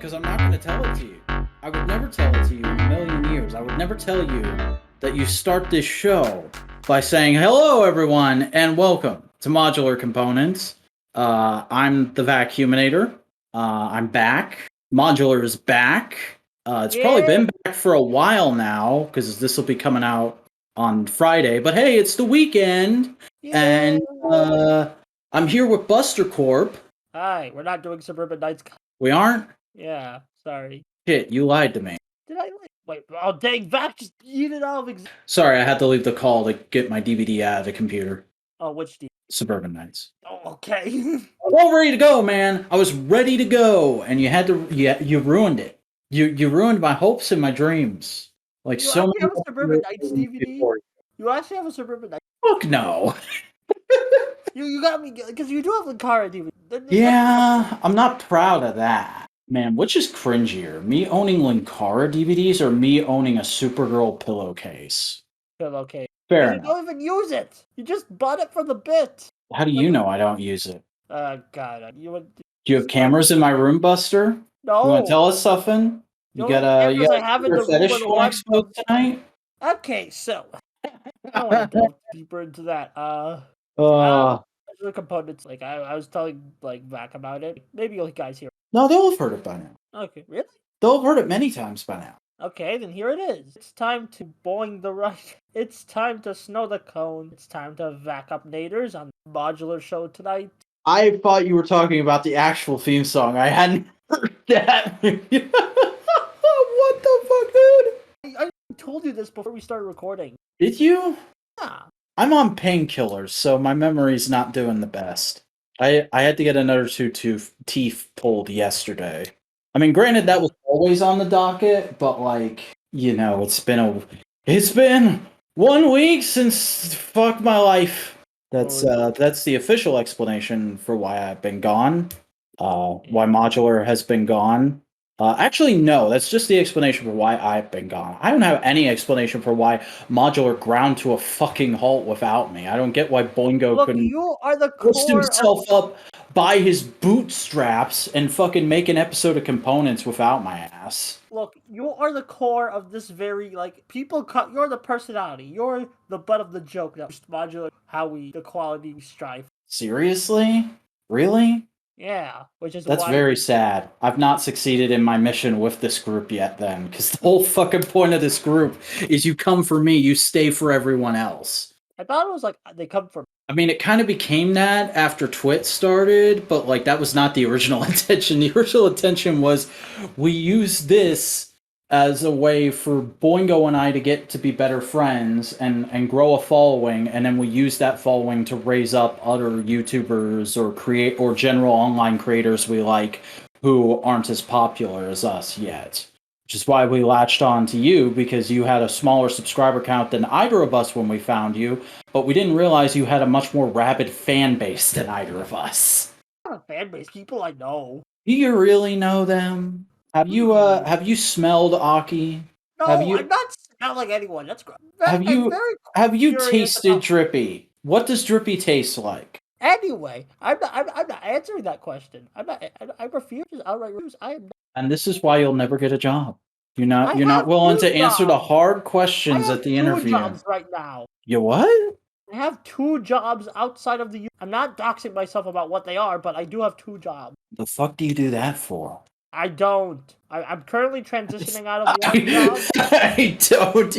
because I'm not going to tell it to you. I would never tell it to you in a million years. I would never tell you that you start this show by saying, hello, everyone, and welcome to Modular Components. I'm the Vacuuminator. I'm back. Modular is back. It's probably been back for a while now, because this will be coming out on Friday. But hey, it's the weekend, and I'm here with Buster Corp. Hi, we're not doing Suburban Nights. We aren't? Yeah, sorry. Shit, you lied to me. Did I? Wait, oh dang, Vac just eat it all of Sorry, I had to leave the call to get my DVD out of the computer. Oh, which DVD? Suburban Nights. Oh, okay. I was all ready to go, man. I was ready to go, and you had to. You ruined it. You ruined my hopes and my dreams. Like You so actually many. have a Suburban Nights DVD? You actually have a Suburban Nights? Fuck no. You got me because you do have a Cara DVD. Yeah, I'm not proud of that. Man, which is cringier? Me owning Linkara DVDs or me owning a Supergirl pillowcase? Okay. Fair You enough. don't even use it. You just bought it for the bit. How do you know I don't use it? God. Do you have cameras in my room, Buster? No. You want to tell us something? You got a fetish you want to expose tonight? Okay, so I don't want to delve deeper into that. The components, like I was telling Vac about it. Maybe you guys hear. No, they'll have heard it by now. Okay, really? They'll have heard it many times by now. Okay, then here it is. It's time to boing the right. It's time to snow the cone. It's time to vac up naders on the Modular show tonight. I thought you were talking about the actual theme song. I hadn't heard that. What the fuck, dude? I told you this before we started recording. Did you? Yeah. I'm on painkillers, so my memory's not doing the best. I had to get another two teeth pulled yesterday. I mean, granted, that was always on the docket, but it's been 1 week since fuck my life. That's the official explanation for why I've been gone. Why Modular has been gone. Actually, no, that's just the explanation for why I've been gone. I don't have any explanation for why Modular ground to a fucking halt without me. I don't get why Boingo couldn't twist himself up by his bootstraps and fucking make an episode of Components without my ass. Look, you are the core of this very, you're the personality. You're the butt of the joke that Modular, the quality we strive. Seriously? Really? Yeah, That's very sad. I've not succeeded in my mission with this group yet then, because the whole fucking point of this group is you come for me, you stay for everyone else. I thought it was they come for me. I mean, it kind of became that after Twit started, but that was not the original intention. The original intention was we use this as a way for Boingo and I to get to be better friends and grow a following, and then we use that following to raise up other YouTubers or general online creators we like who aren't as popular as us yet. Which is why we latched on to you, because you had a smaller subscriber count than either of us when we found you, but we didn't realize you had a much more rabid fan base than either of us. Not a fan base, people I know. Do you really know them? Have you smelled Aki? No, I'm not smelling anyone. That's great. Have you tasted Drippy? What does Drippy taste like? Anyway, I'm not answering that question. I refuse. Outright refuse. I am not. And this is why you'll never get a job. You're not willing to answer the hard questions at the interview. I have 2 jobs right now. You what? I have 2 jobs outside of the. I'm not doxing myself about what they are, but I do have 2 jobs. The fuck do you do that for? I don't. I'm currently transitioning out of one job. I don't.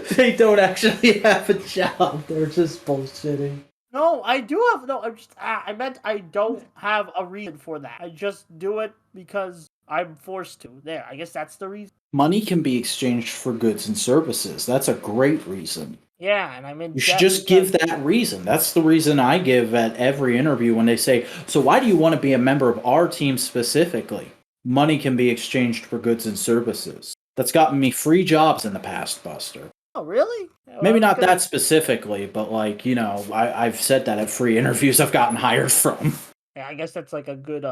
They don't actually have a job. They're just bullshitting. No, I do have. No, I'm just. I meant I don't have a reason for that. I just do it because I'm forced to. There. I guess that's the reason. Money can be exchanged for goods and services. That's a great reason. Yeah, and I'm in. You should just give that reason. That's the reason I give at every interview when they say, so why do you want to be a member of our team specifically? Money can be exchanged for goods and services. That's gotten me free jobs in the past, Buster. Oh, really? Maybe not that specifically, but I've said that at free interviews I've gotten hired from. Yeah, I guess that's a good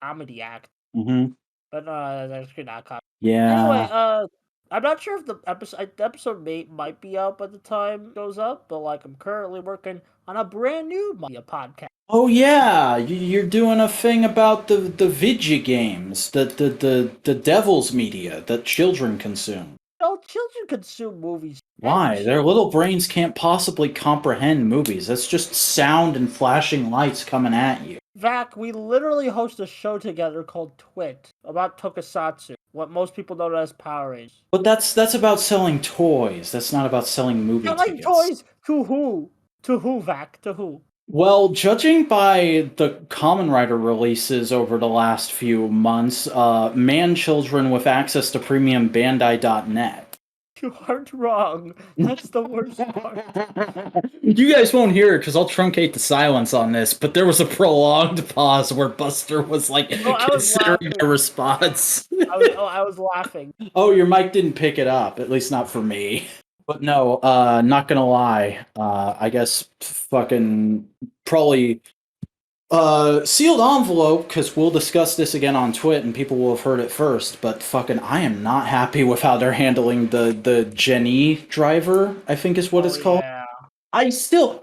comedy act. Mm-hmm. But that's not comedy. Yeah. Anyway, I'm not sure if the episode might be out by the time it goes up, but I'm currently working on a brand new podcast. Oh yeah, you're doing a thing about the video games, the devil's media that children consume. No, children consume movies and Why? Their shows. little brains can't possibly comprehend movies. That's just sound and flashing lights coming at you. Vac, we literally host a show together called Twit about Tokusatsu, what most people know as Power Rangers. But that's about selling toys. That's not about selling movie Selling tickets. toys to who? To who, Vac? To who? Well, judging by the Common Rider releases over the last few months, man children with access to premium Bandai.net. You aren't wrong. That's the worst part. You guys won't hear it because I'll truncate the silence on this, but there was a prolonged pause where Buster was like I was considering laughing. a response. I was laughing. Oh, your mic didn't pick it up, at least not for me. But no, not gonna lie. I guess fucking probably sealed envelope, because we'll discuss this again on Twit and people will have heard it first, but fucking I am not happy with how they're handling the Jenny driver, I think is what it's called. Yeah.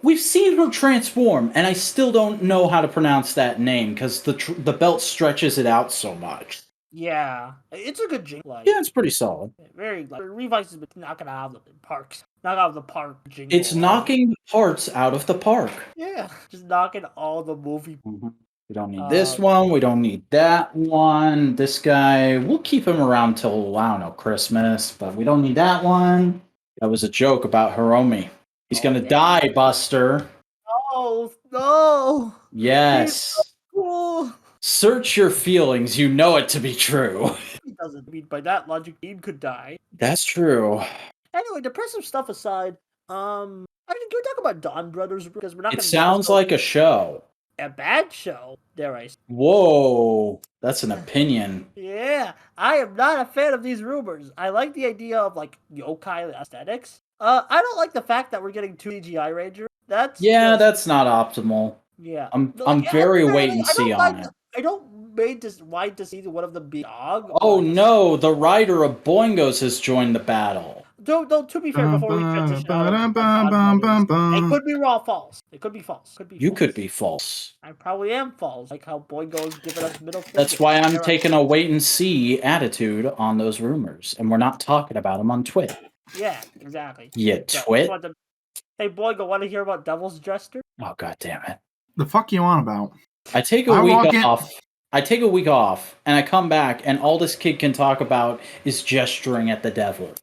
We've seen her transform, and I still don't know how to pronounce that name because the belt stretches it out so much. Yeah, it's a good jingle. Yeah, it's pretty solid. Very like Revice has been knocking out of the parks, knock out of the park jingle. It's knocking the parts out of the park. Yeah, just knocking all the movie. Mm-hmm. We don't need this one. We don't need that one. This guy, we'll keep him around till, I don't know, Christmas, but we don't need that one. That was a joke about Hiromi. He's gonna die, Buster. Oh, no. Yes. Cool. Search your feelings. You know it to be true. He doesn't mean by that logic Dean could die. That's true. Anyway, depressive stuff aside, I mean, can we talk about Dawn Brothers? Because we're not. It sounds like a show. A bad show, dare I say. Whoa, that's an opinion. Yeah, I am not a fan of these rumors. I like the idea of like yokai aesthetics. I don't like the fact that we're getting 2 CGI Rangers. That's not optimal. Yeah, I'm very wait and see on it. I don't mind to see one of them be dog. Oh no, the rider of Boingos has joined the battle. Don't. To be fair, before we transition, it could be raw false. It could be false. You could be false. I probably am false. Like how Boingo's giving us middle. That's why I'm taking a wait and see attitude on those rumors, and we're not talking about them on Twit. Yeah, exactly. Yeah, Twit. Hey Boingo, want to hear about Devil's Jester? Oh god damn it! The fuck you on about? I take a week off. I take a week off, and I come back, and all this kid can talk about is gesturing at the devil.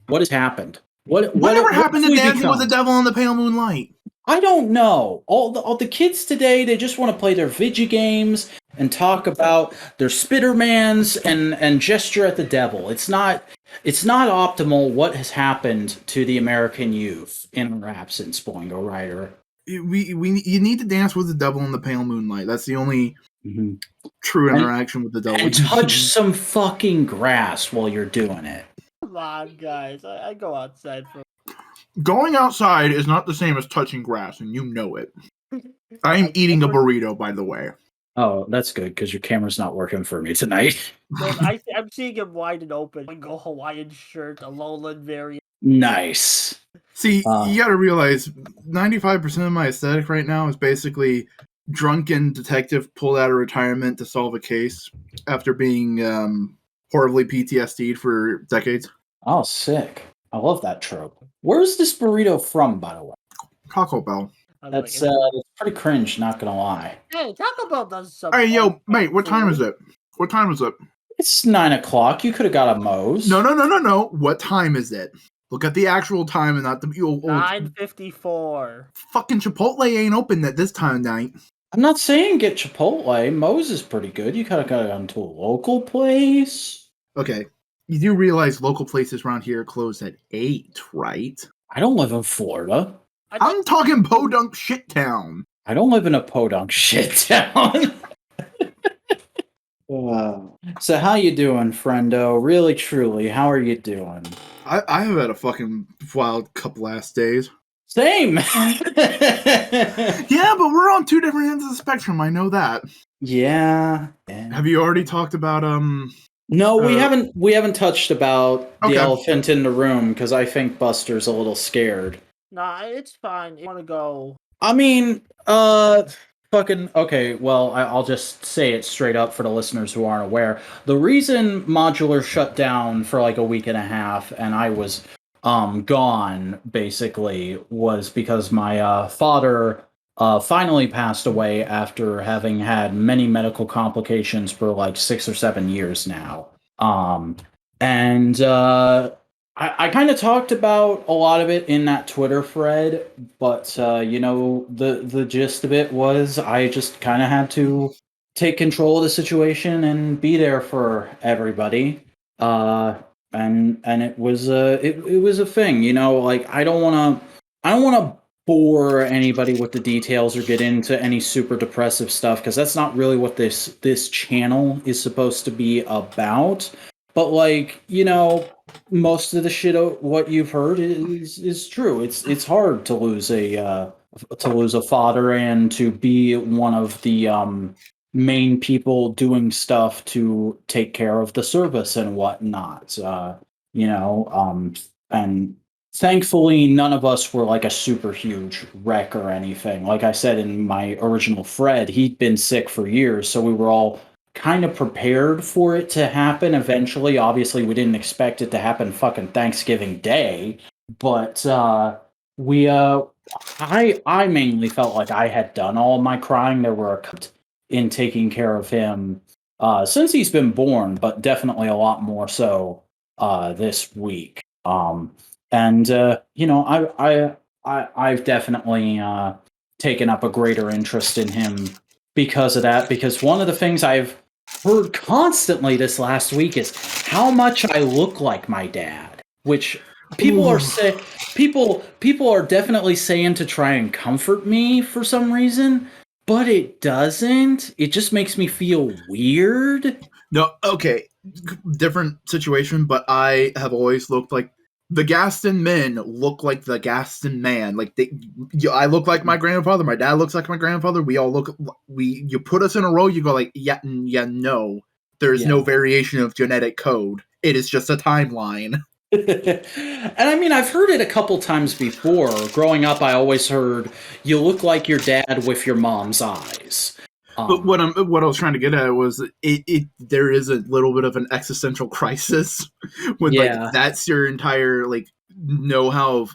What has happened? Whatever happened to dancing with the devil in the pale moonlight? I don't know. All the kids today, they just want to play their video games and talk about their Spittermans and gesture at the devil. It's not optimal what has happened to the American youth in our absence, Boingo Rider. You need to dance with the devil in the pale moonlight. That's the only true interaction with the devil. And touch some fucking grass while you're doing it. Come on, guys. I go outside for. Going outside is not the same as touching grass, and you know it. I am eating a burrito, by the way. Oh, that's good, because your camera's not working for me tonight. I'm seeing him wide and open. Go Hawaiian shirt, a lowland variant. Nice. See, you gotta realize, 95% of my aesthetic right now is basically drunken detective pulled out of retirement to solve a case after being horribly PTSD'd for decades. Oh, sick. I love that trope. Where's this burrito from, by the way? Taco Bell. That's pretty cringe, not gonna lie. Hey, Taco Bell does something. Hey, yo, mate, what time is it? What time is it? It's 9 o'clock. You could have got a Moe's. No. What time is it? Look at the actual time and not the... 9:54. Fucking Chipotle ain't open at this time of night. I'm not saying get Chipotle. Moe's is pretty good. You could have got it onto a local place. Okay. You do realize local places around here close at 8, right? I don't live in Florida. I'm talking podunk shit town. I don't live in a podunk shit town. So how you doing, friendo? Really, truly, how are you doing? I have had a fucking wild couple last days. Same. Yeah, but we're on 2 different ends of the spectrum. I know that. Yeah. Have you already talked about No, we haven't. We haven't touched about the elephant in the room because I think Buster's a little scared. Nah, it's fine. You want to go? I mean, fucking okay. Well, I'll just say it straight up for the listeners who aren't aware. The reason Modular shut down for like a week and a half, and I was gone basically, was because my father finally passed away after having had many medical complications for like 6 or 7 years now. And I kind of talked about a lot of it in that Twitter thread, but the gist of it was I just kind of had to take control of the situation and be there for everybody. And it was it was a thing, like I don't want to bore anybody with the details or get into any super depressive stuff because that's not really what this channel is supposed to be about. But like, most of the shit what you've heard is true. It's hard to lose a father and to be one of the main people doing stuff to take care of the service and whatnot. And thankfully none of us were like a super huge wreck or anything. Like I said in my original thread, he'd been sick for years, so we were all kind of prepared for it to happen eventually. Obviously, we didn't expect it to happen fucking Thanksgiving Day, but I mainly felt like I had done all my crying. There were in taking care of him since he's been born, but definitely a lot more so this week. I've definitely taken up a greater interest in him because of that. Because one of the things I've heard constantly this last week is how much I look like my dad, which people are saying. People are definitely saying to try and comfort me for some reason, but it doesn't. It just makes me feel weird. No, okay, different situation, but I have always looked like the Gaston men look like the Gaston man. Like I look like my grandfather. My dad looks like my grandfather. We all look. You put us in a row. You go like, yeah, no. There is no variation of genetic code. It is just a timeline. And I mean, I've heard it a couple times before. Growing up, I always heard you look like your dad with your mom's eyes. But what I was trying to get at was there is a little bit of an existential crisis when like that's your entire like know-how of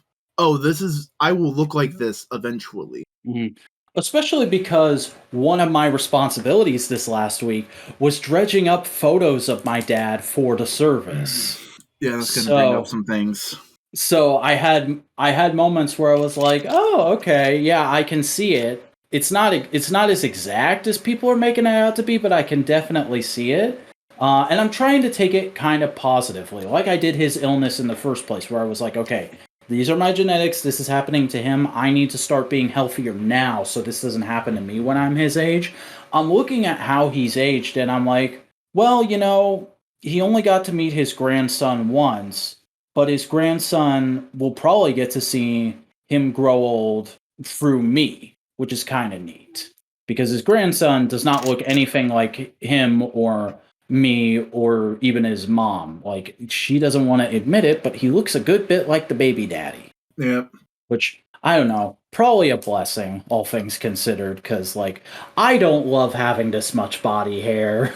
I will look like this eventually. Mm-hmm. Especially because one of my responsibilities this last week was dredging up photos of my dad for the service. Yeah, that's going to bring up some things. So I had moments where I was like, oh, okay, yeah, I can see it. It's not as exact as people are making it out to be, but I can definitely see it. And I'm trying to take it kind of positively, like I did his illness in the first place, where I was like, okay, these are my genetics. This is happening to him. I need to start being healthier now so this doesn't happen to me when I'm his age. I'm looking at how he's aged, and I'm like, well, he only got to meet his grandson once, but his grandson will probably get to see him grow old through me, which is kind of neat, because his grandson does not look anything like him or me or even his mom. Like, she doesn't want to admit it, but he looks a good bit like the baby daddy. Yeah. Which, I don't know, probably a blessing, all things considered, because, like, I don't love having this much body hair.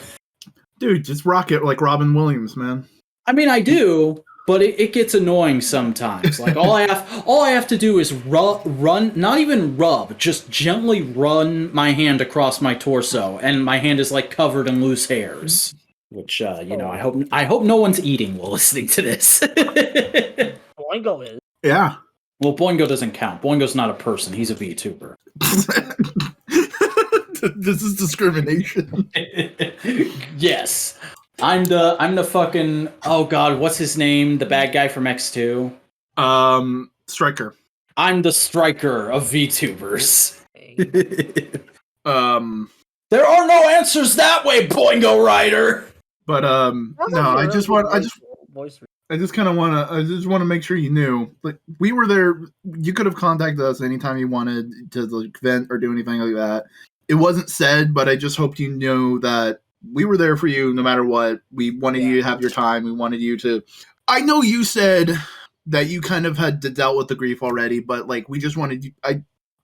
Dude, just rock it like Robin Williams, man. I mean, I do, but it gets annoying sometimes. Like all I have to do is run, not even rub, just gently run my hand across my torso, and my hand is like covered in loose hairs. Which I hope no one's eating while listening to this. Boingo is. Yeah. Well, Boingo doesn't count. Boingo's not a person. He's a VTuber. This is discrimination. Yes. I'm the fucking, oh god, what's his name? The bad guy from X2? Striker. I'm the striker of VTubers. There are no answers that way, Boingo Rider. But no, I just want to make sure you knew. Like, we were there. You could have contacted us anytime you wanted to like vent or do anything like that. It wasn't said, but I just hoped you knew that we were there for you no matter what. We wanted you to have your time. We wanted you to... I know you said that you kind of had dealt with the grief already, but like we just wanted you...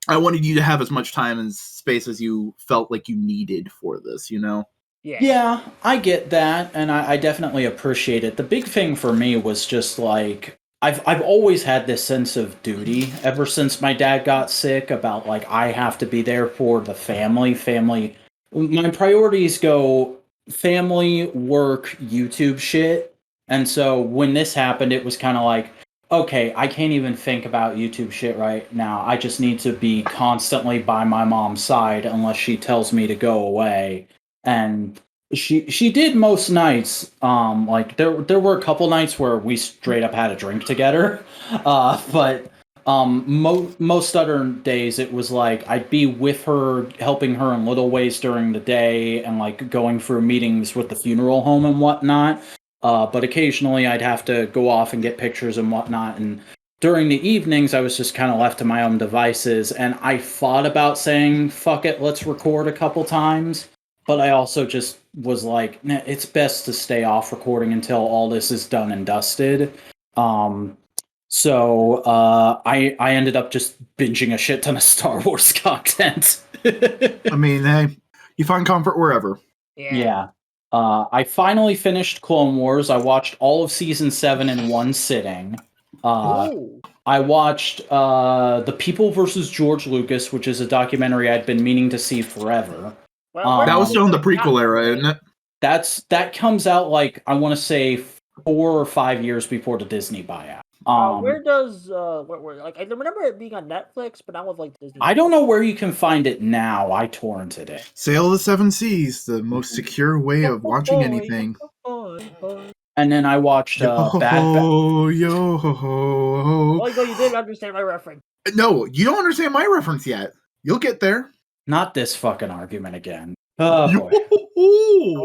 I wanted you to have as much time and space as you felt like you needed for this, you know? Yeah, I get that, and I definitely appreciate it. The big thing for me was just like I've always had this sense of duty ever since my dad got sick about like I have to be there for the family. Family, my priorities go family, work, YouTube shit. And so when this happened, it was kind of like, okay, I can't even think about YouTube shit right now. I just need to be constantly by my mom's side unless she tells me to go away. And she did most nights. Like there were a couple nights where we straight up had a drink together. But most other days it was like I'd be with her, helping her in little ways during the day, and like going through meetings with the funeral home and whatnot. But occasionally I'd have to go off and get pictures and whatnot. And during the evenings, I was just kind of left to my own devices. And I thought about saying, fuck it, let's record a couple times. But I also just was like, nah, it's best to stay off recording until all this is done and dusted. So I ended up just binging a shit ton of Star Wars content. I mean, hey, you find comfort wherever. Yeah. I finally finished Clone Wars. I watched all of season 7 in one sitting. I watched The People versus George Lucas, which is a documentary I'd been meaning to see forever. That was still in the prequel era, isn't it? That comes out like I want to say 4 or 5 years before the Disney buyout. Where does like I remember it being on Netflix, but not with like Disney. I don't know where you can find it now. I torrented it. Sail of the Seven Seas, the most secure way of watching anything. And then I watched Bad Batch. Oh, you didn't understand my reference. No, you don't understand my reference yet. You'll get there. Not this fucking argument again. Oh boy.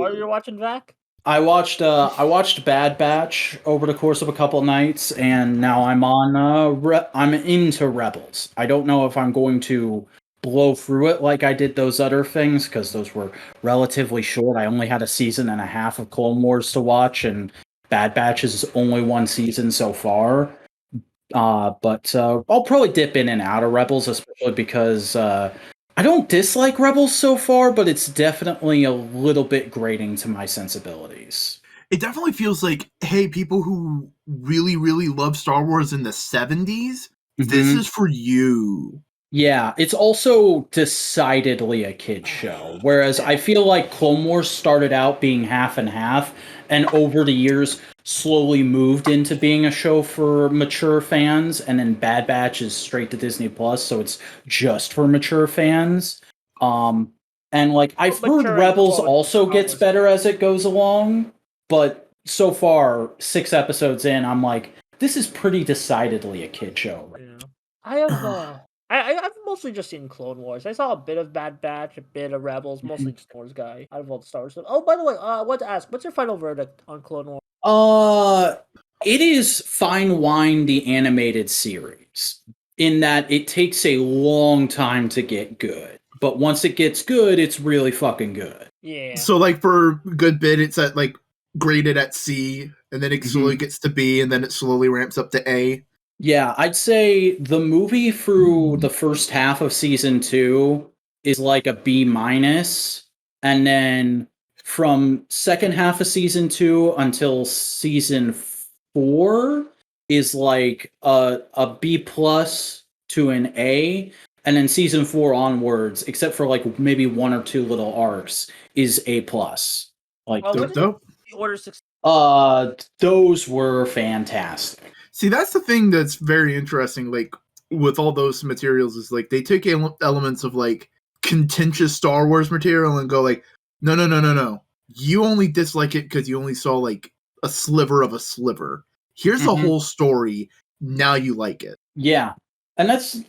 Are you watching back? I watched Bad Batch over the course of a couple nights, and now I'm on I'm into Rebels. I don't know if I'm going to blow through it like I did those other things, because those were relatively short. I only had a season and a half of Clone Wars to watch, and Bad Batch is only one season so far. But I'll probably dip in and out of Rebels, especially because I don't dislike Rebels so far, but it's definitely a little bit grating to my sensibilities. It definitely feels like, hey, people who really, really love Star Wars in the 70s, this is for you. Yeah, it's also decidedly a kid's show, whereas I feel like Clone Wars started out being half and half, and over the years slowly moved into being a show for mature fans, and then Bad Batch is straight to Disney Plus, so it's just for mature fans. And like I've heard Rebels also gets better as it goes along, but so far 6 episodes in, I'm like, this is pretty decidedly a kid show. Yeah. I've mostly just seen Clone Wars. I saw a bit of Bad Batch, a bit of Rebels, mostly just Wars guy out of all the Star Wars stuff. Oh, by the way, I want to ask, what's your final verdict on Clone Wars? It is fine wine, the animated series, in that it takes a long time to get good. But once it gets good, it's really fucking good. Yeah. So, like, for a good bit, it's at, like, graded at C, and then it slowly gets to B, and then it slowly ramps up to A. Yeah, I'd say the movie through the first half of season 2 is like a B-, and then from second half of season 2 until season 4 is like a B+ to an A, and then season 4 onwards, except for like maybe 1 or 2 little arcs, is A+. Like dope. Order 6. Those were fantastic. See, that's the thing that's very interesting, like, with all those materials, is, like, they take elements of, like, contentious Star Wars material and go, like, no. You only dislike it because you only saw, like, a sliver of a sliver. Here's the whole story. Now you like it. Yeah. And that's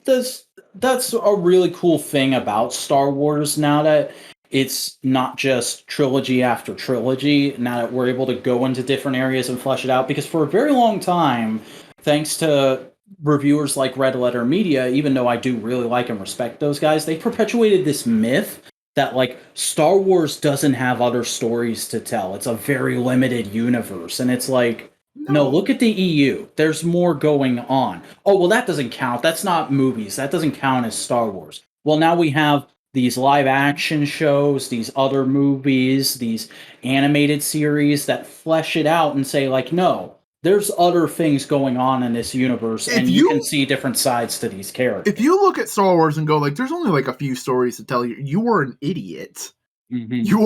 a really cool thing about Star Wars now that it's not just trilogy after trilogy, now that we're able to go into different areas and flesh it out, because for a very long time, thanks to reviewers like Red Letter Media, even though I do really like and respect those guys, they perpetuated this myth that like Star Wars doesn't have other stories to tell. It's a very limited universe. And it's like, No, look at the EU. There's more going on. Oh, well, that doesn't count. That's not movies. That doesn't count as Star Wars. Well, now we have these live action shows, these other movies, these animated series that flesh it out and say, like, no, there's other things going on in this universe, and you can see different sides to these characters. If you look at Star Wars and go, like, there's only like a few stories to tell you, you are an idiot. You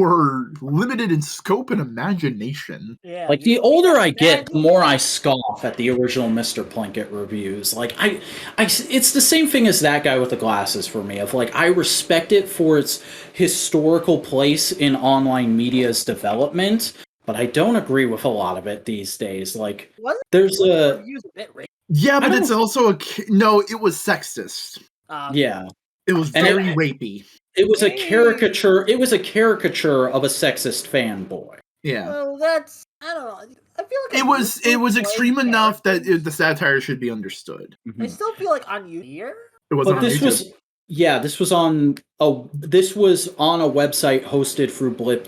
are limited in scope and imagination. Yeah, like, the older I get, the more I scoff at the original Mr. Plinkett reviews. Like, it's the same thing as that guy with the glasses for me. Of like, I respect it for its historical place in online media's development, but I don't agree with a lot of it these days. Like, there's a yeah, but it's also no. It was sexist. Yeah, it was very rapey. It was a caricature. It was a caricature of a sexist fanboy. Yeah. Well, that's, I don't know. I feel like it was extreme enough that the satire should be understood. I still feel like on here. It wasn't. But this was this was on a website hosted through Blip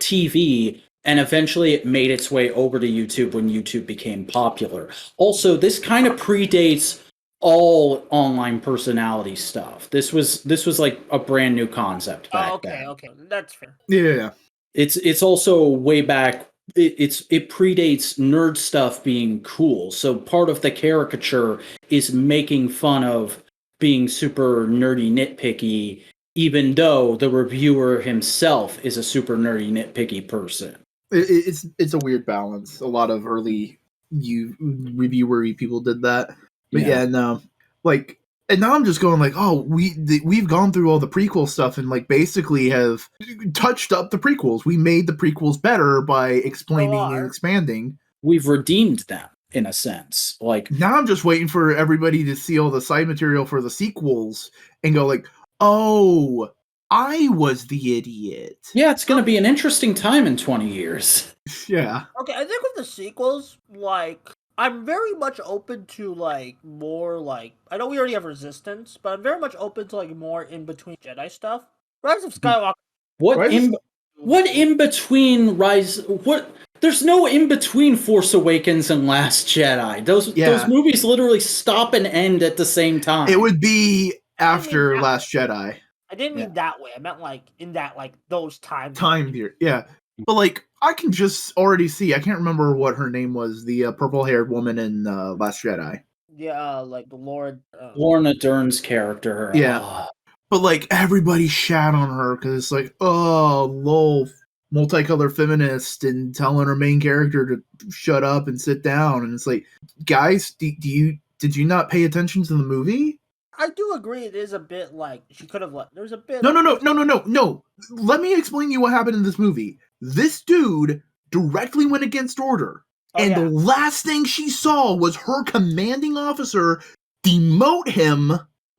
TV, and eventually it made its way over to YouTube when YouTube became popular. Also, this kind of predates all online personality stuff. This was like a brand new concept back then. Okay, that's fair. Yeah. It's also way back. It predates nerd stuff being cool. So part of the caricature is making fun of being super nerdy nitpicky, even though the reviewer himself is a super nerdy nitpicky person. It's a weird balance. A lot of early reviewery people did that. But yeah, no, like, and now I'm just going like, oh, we've gone through all the prequel stuff and like basically have touched up the prequels. We made the prequels better by explaining and expanding. We've redeemed them in a sense. Like, now I'm just waiting for everybody to see all the side material for the sequels and go like, oh, I was the idiot. Yeah, it's going to be an interesting time in 20 years. Yeah. Okay, I think with the sequels, like, I'm very much open to, like, more, like, I know we already have Resistance, but I'm very much open to, like, more in-between Jedi stuff. Rise of Skywalker. What in between Rise... What... There's no in-between Force Awakens and Last Jedi. Those movies literally stop and end at the same time. It would be after Last Jedi. I didn't mean that way. I meant, like, in that, like, those time period. Yeah. But, like, I can just already see, I can't remember what her name was, the purple-haired woman in Last Jedi. Yeah, like the Lorna Dern's character. Yeah. But, like, everybody shat on her because it's like, oh, lol, multicolored feminist and telling her main character to shut up and sit down. And it's like, guys, did you not pay attention to the movie? I do agree it is a bit like, she could have there's a bit... No. Let me explain to you what happened in this movie. This dude directly went against order. The last thing she saw was her commanding officer demote him,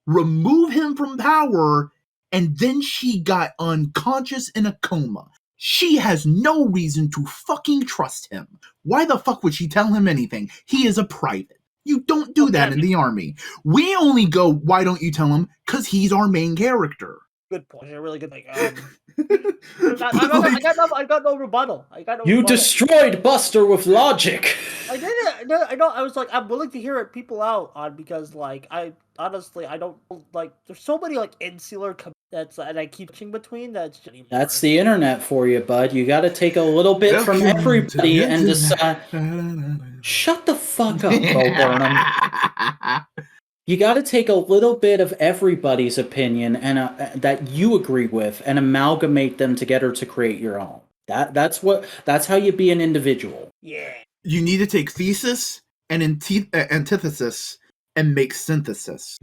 remove him from power, and then she got unconscious in a coma. She has no reason to fucking trust him. Why the fuck would she tell him anything? He is a private. You don't do that in the army. We only go, why don't you tell him? Because he's our main character. Good point. A really good thing. I got no rebuttal. You destroyed Buster with logic. I did it. I know. I was like, I'm willing to hear it people out on, because like I honestly don't like. There's so many like insular and I keep switching between That's the internet for you, bud. You got to take a little bit from everybody and decide. Shut the fuck up, Bo Burnham. You got to take a little bit of everybody's opinion and that you agree with and amalgamate them together to create your own. That's how you be an individual. Yeah. You need to take thesis and antithesis and make synthesis.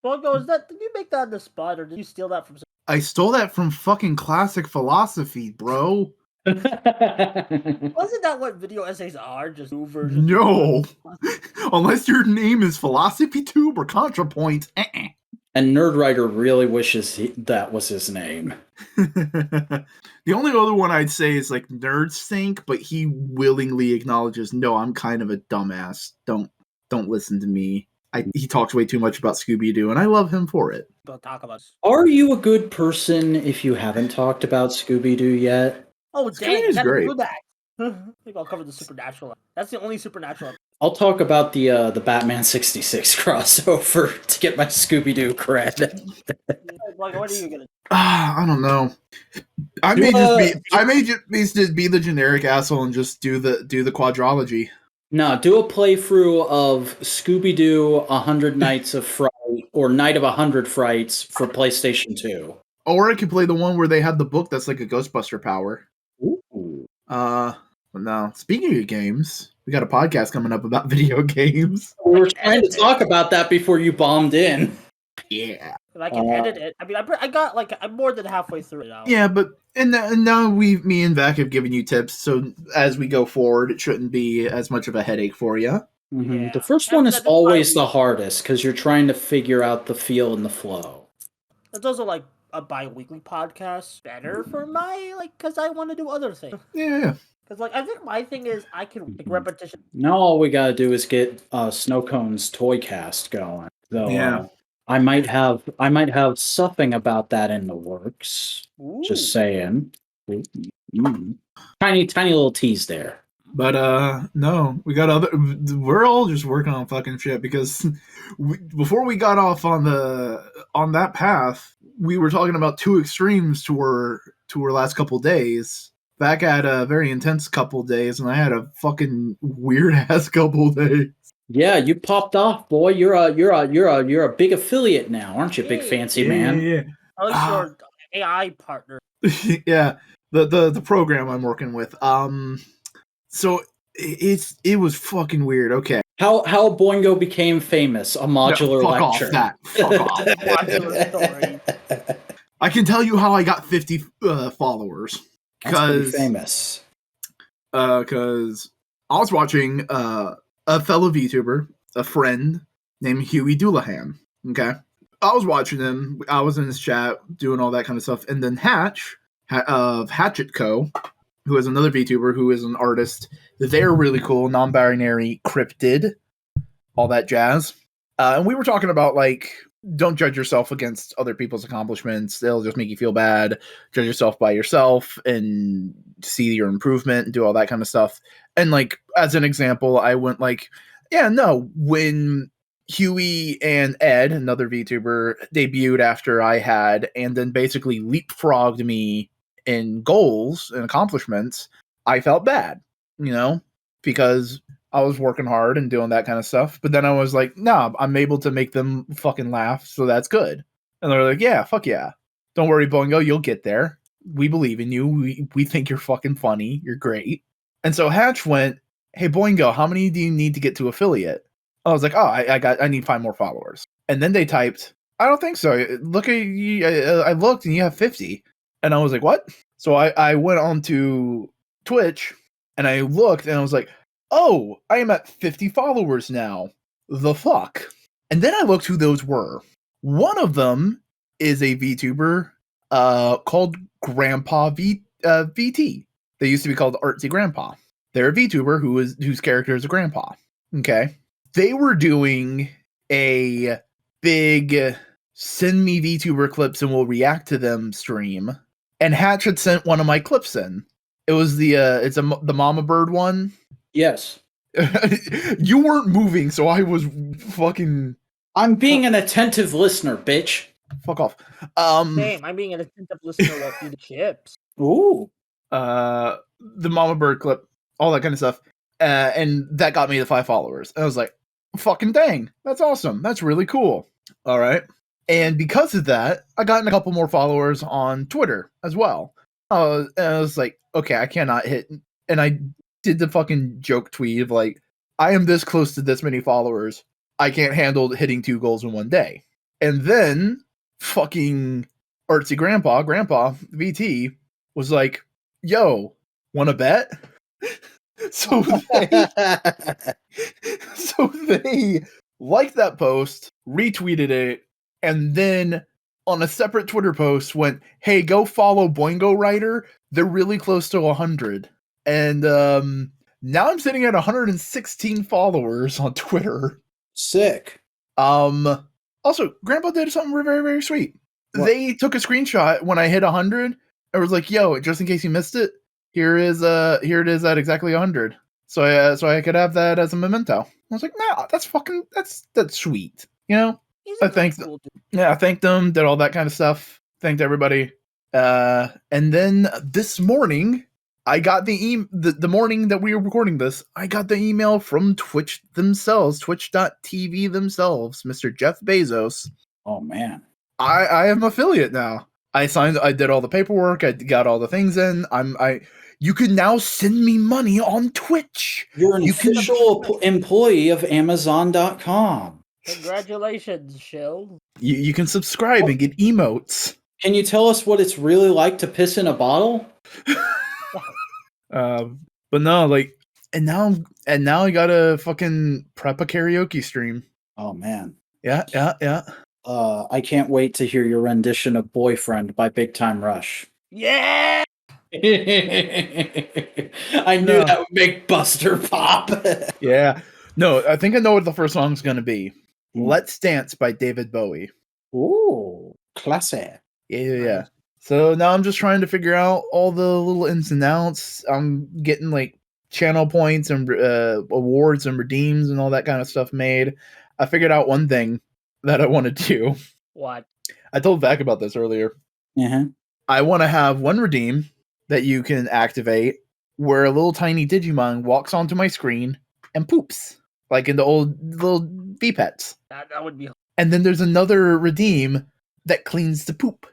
Bongo, did you make that on the spot, or did you steal that from? I stole that from fucking classic philosophy, bro. Wasn't that what video essays are? Just two versions? No. Unless your name is Philosophy Tube or ContraPoint. And Nerdwriter really wishes that was his name. The only other one I'd say is like Nerdsync, but he willingly acknowledges, no, I'm kind of a dumbass. Don't listen to me. He talks way too much about Scooby-Doo, and I love him for it. Don't talk about. Are you a good person if you haven't talked about Scooby-Doo yet? Oh, dang, is great. Do that. Maybe I'll cover the supernatural. That's the only supernatural. I'll talk about the Batman 66 crossover to get my Scooby-Doo cred. Like, what are you gonna? I don't know. I may just be the generic asshole and just do the quadrology. No, do a playthrough of Scooby-Doo 100 Nights of Fright or Night of 100 Frights for PlayStation 2. Or I could play the one where they have the book that's like a Ghostbuster power. Ooh. But no. Speaking of games, we got a podcast coming up about video games. We were trying to talk about that before you bombed in. Yeah. If I can edit it, I mean, I got like I'm more than halfway through it now. Yeah, but and now me and Vac have given you tips, so as we go forward, it shouldn't be as much of a headache for you. Mm-hmm. Yeah. The first one is always the hardest because you're trying to figure out the feel and the flow. It's also like a bi-weekly podcast better for because I want to do other things. Yeah. Because like I think my thing is I can like repetition. Now all we gotta do is get Snowcone's toy cast going. So Yeah. I might have something about that in the works. Ooh. Just saying. Tiny little tease there. But no, we got other. We're all just working on fucking shit because before we got off on that path, we were talking about two extremes to our last couple days. Back at a very intense couple days, and I had a fucking weird ass couple days. Yeah, you popped off, boy. You're a big affiliate now, aren't you, big fancy man? Yeah. I was your AI partner. Yeah, the program I'm working with. So it was fucking weird. Okay. How Boingo became famous? A modular lecture. Fuck off. Modular story. I can tell you how I got 50 followers. That's pretty famous. Because I was watching a fellow VTuber, a friend named Huey Doulahan. Okay. I was watching him. I was in his chat doing all that kind of stuff. And then Hatch of Hatchet Co., who is another VTuber who is an artist. They're really cool, non-binary, cryptid, all that jazz. And we were talking about, like, don't judge yourself against other people's accomplishments. They'll just make you feel bad. Judge yourself by yourself and see your improvement and do all that kind of stuff. And, like, as an example, I went like, yeah, no, when Huey and Ed, another VTuber, debuted after I had, and then basically leapfrogged me in goals and accomplishments, I felt bad, because I was working hard and doing that kind of stuff. But then I was like, nah, I'm able to make them fucking laugh, so that's good. And they're like, yeah, fuck yeah. Don't worry, Boingo, you'll get there. We believe in you. We think you're fucking funny. You're great. And so Hatch went, hey, Boingo, how many do you need to get to affiliate? I was like, oh, I need 5 more followers. And then they typed, I don't think so. Look at you. I looked and you have 50. And I was like, what? So I went on to Twitch and I looked and I was like, oh, I am at 50 followers now. The fuck? And then I looked who those were. One of them is a VTuber called Grandpa VT. They used to be called Artsy Grandpa. They're a VTuber whose character is a grandpa. Okay. They were doing a big send me VTuber clips and we'll react to them stream. And Hatch had sent one of my clips in. It was the Mama Bird one. Yes. You weren't moving, so I was fucking... I'm being an attentive listener, bitch. Fuck off. Same, I'm being an attentive listener while eating chips. Ooh. The Mama Bird clip, all that kind of stuff. And that got me the 5 followers. And I was like, fucking dang, that's awesome. That's really cool. All right. And because of that, I got a couple more followers on Twitter as well. And I was like, okay, I cannot hit. And I did the fucking joke tweet of like, I am this close to this many followers. I can't handle hitting 2 goals in one day. And then fucking Artsy Grandpa VT was like, yo, want to bet? So they liked that post, retweeted it, and then on a separate Twitter post went, hey, go follow Boingo Writer. They're really close to 100. And now I'm sitting at 116 followers on Twitter. Sick. Also, Grandpa did something very, very sweet. What? They took a screenshot when I hit 100 and was like, yo, just in case you missed it, here it is at exactly 100. So I could have that as a memento. I was like, nah, that's sweet. You know, He's I a very thanked cool dude. yeah, I thanked them, did all that kind of stuff. Thanked everybody. And then this morning, I got the morning that we were recording this, I got the email from Twitch themselves, twitch.tv themselves, Mr. Jeff Bezos. Oh man. I am affiliate now. I did all the paperwork, I got all the things in. You can now send me money on Twitch. You're an You official employee of Amazon.com. Congratulations, Shill. You can subscribe and get emotes. Can you tell us what it's really like to piss in a bottle? But no, like, and now I gotta fucking prep a karaoke stream. Oh man. Yeah. I can't wait to hear your rendition of Boyfriend by Big Time Rush. Yeah. I knew that would make Buster pop. Yeah. No, I think I know what the first song's gonna be. Hmm. Let's Dance by David Bowie. Ooh, classy. Yeah. Nice. So now I'm just trying to figure out all the little ins and outs. I'm getting like channel points and awards and redeems and all that kind of stuff made. I figured out one thing that I want to do. What? I told Vac about this earlier. Uh-huh. I want to have one redeem that you can activate where a little tiny Digimon walks onto my screen and poops, like in the old little V-Pets. That would be And then there's another redeem that cleans the poop.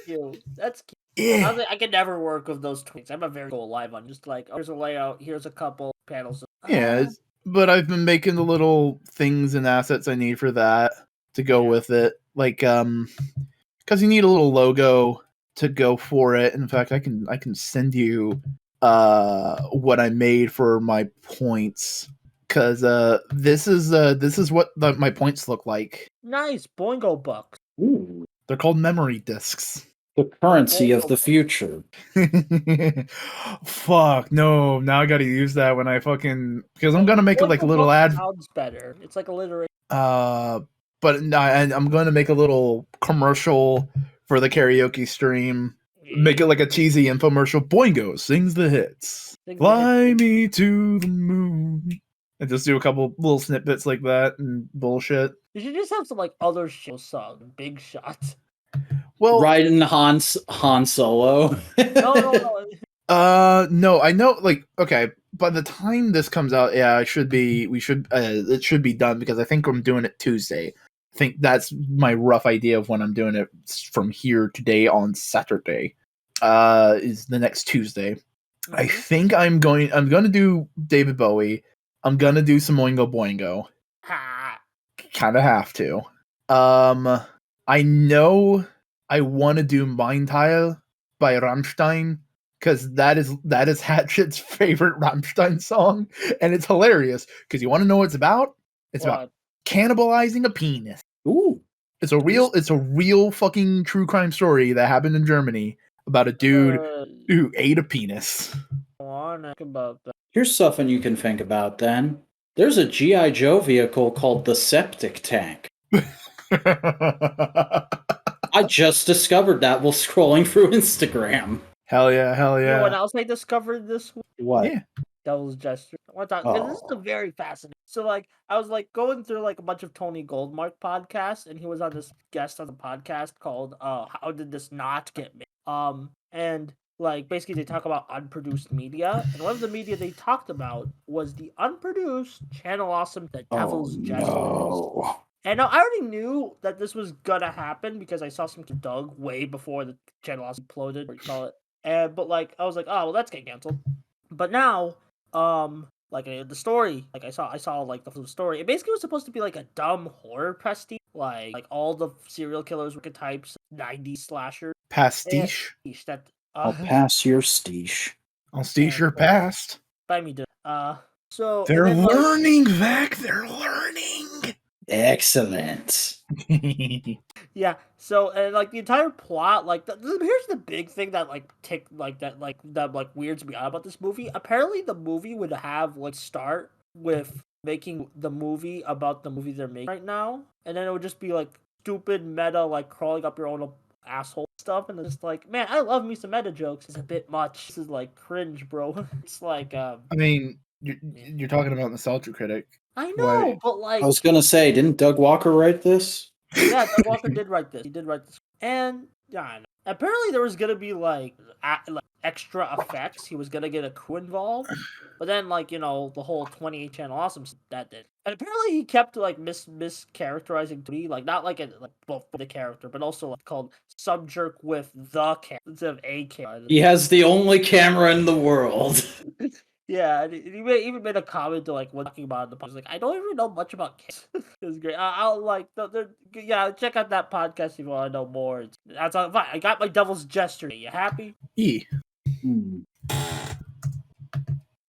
cute. That's cute. Yeah. I can never work with those tweets. I'm a very cool live on. Just like, here's a layout, here's a couple panels. Yeah, but I've been making the little things and assets I need for that to go with it. Like, because you need a little logo to go for it. In fact, I can send you what I made for my points. Because this is what my points look like. Nice Boingo bucks. Ooh, They're called memory discs. the currency of the future. Fuck no! Now I got to use that when I fucking because I'm gonna make it like a little ad. Sounds better. It's like alliteration. But no, I'm going to make a little commercial for the karaoke stream. Make it like a cheesy infomercial. Boingo sings the hits. Fly me to the moon. And just do a couple little snippets like that and bullshit. You should just have some like other show song, big shots. Well, Riding Han Solo. No. no, I know. Like, okay, by the time this comes out, yeah, it should be done because I think I'm doing it Tuesday. I think that's my rough idea of when I'm doing it from here today on Saturday. Is the next Tuesday. I think I'm going to do David Bowie. I'm going to do some Oingo Boingo. Kind of have to. I know I want to do Mein Teil by Rammstein because that is Hatchet's favorite Rammstein song, and it's hilarious because you want to know what it's about? It's about cannibalizing a penis. Ooh. It's a real fucking true crime story that happened in Germany about a dude who ate a penis. About that. Here's something you can think about then. There's a G.I. Joe vehicle called the Septic Tank. I just discovered that while scrolling through Instagram. Hell yeah. You know what else I discovered this week? What? Yeah. Devil's Gesture. I want to talk, this is a very fascinating. So like I was like going through like a bunch of Tony Goldmark podcasts, and he was on this guest on the podcast called How Did This Not Get Made? And like basically they talk about unproduced media, and one of the media they talked about was the unproduced Channel Awesome The Devil's Gestures. No. And I already knew that this was gonna happen because I saw some Doug way before the Channel Awesome imploded, or you call it. But like I was like, oh well, that's getting canceled. But now, like the story, like I saw like the story. It basically was supposed to be like a dumb horror pastiche, like all the serial killers were types, 90s slasher Pastiche. That I'll pass your steesh. I'll steesh your past. By me, so they're learning, Vac. They're learning. Excellent. Yeah. So and like the entire plot, like here's the big thing that that weirds me out about this movie. Apparently, the movie would have start with making the movie about the movie they're making right now, and then it would just be like stupid meta, like crawling up your own asshole stuff, and it's just like, man, I love me some meta jokes. It's a bit much. This is like cringe, bro. It's like, I mean, you're talking about Nostalgia Critic. I know, Why? but like, I was gonna say, didn't Doug Walker write this? yeah, Doug Walker did write this. He did write this, and yeah, I know. Apparently there was gonna be like extra effects. He was gonna get a crew involved, but then like the whole 28 channel awesome that did. And apparently he kept like mischaracterizing to me, like not like both the character, but also like called subjerk with the character instead of a character. He has the only camera in the world. Yeah, and he even made a comment to like what talking about in the podcast. Like, I don't even know much about kids. It was great. I'll like yeah, check out that podcast if you want to know more. That's fine. I got my devil's gesture. You happy? Hmm.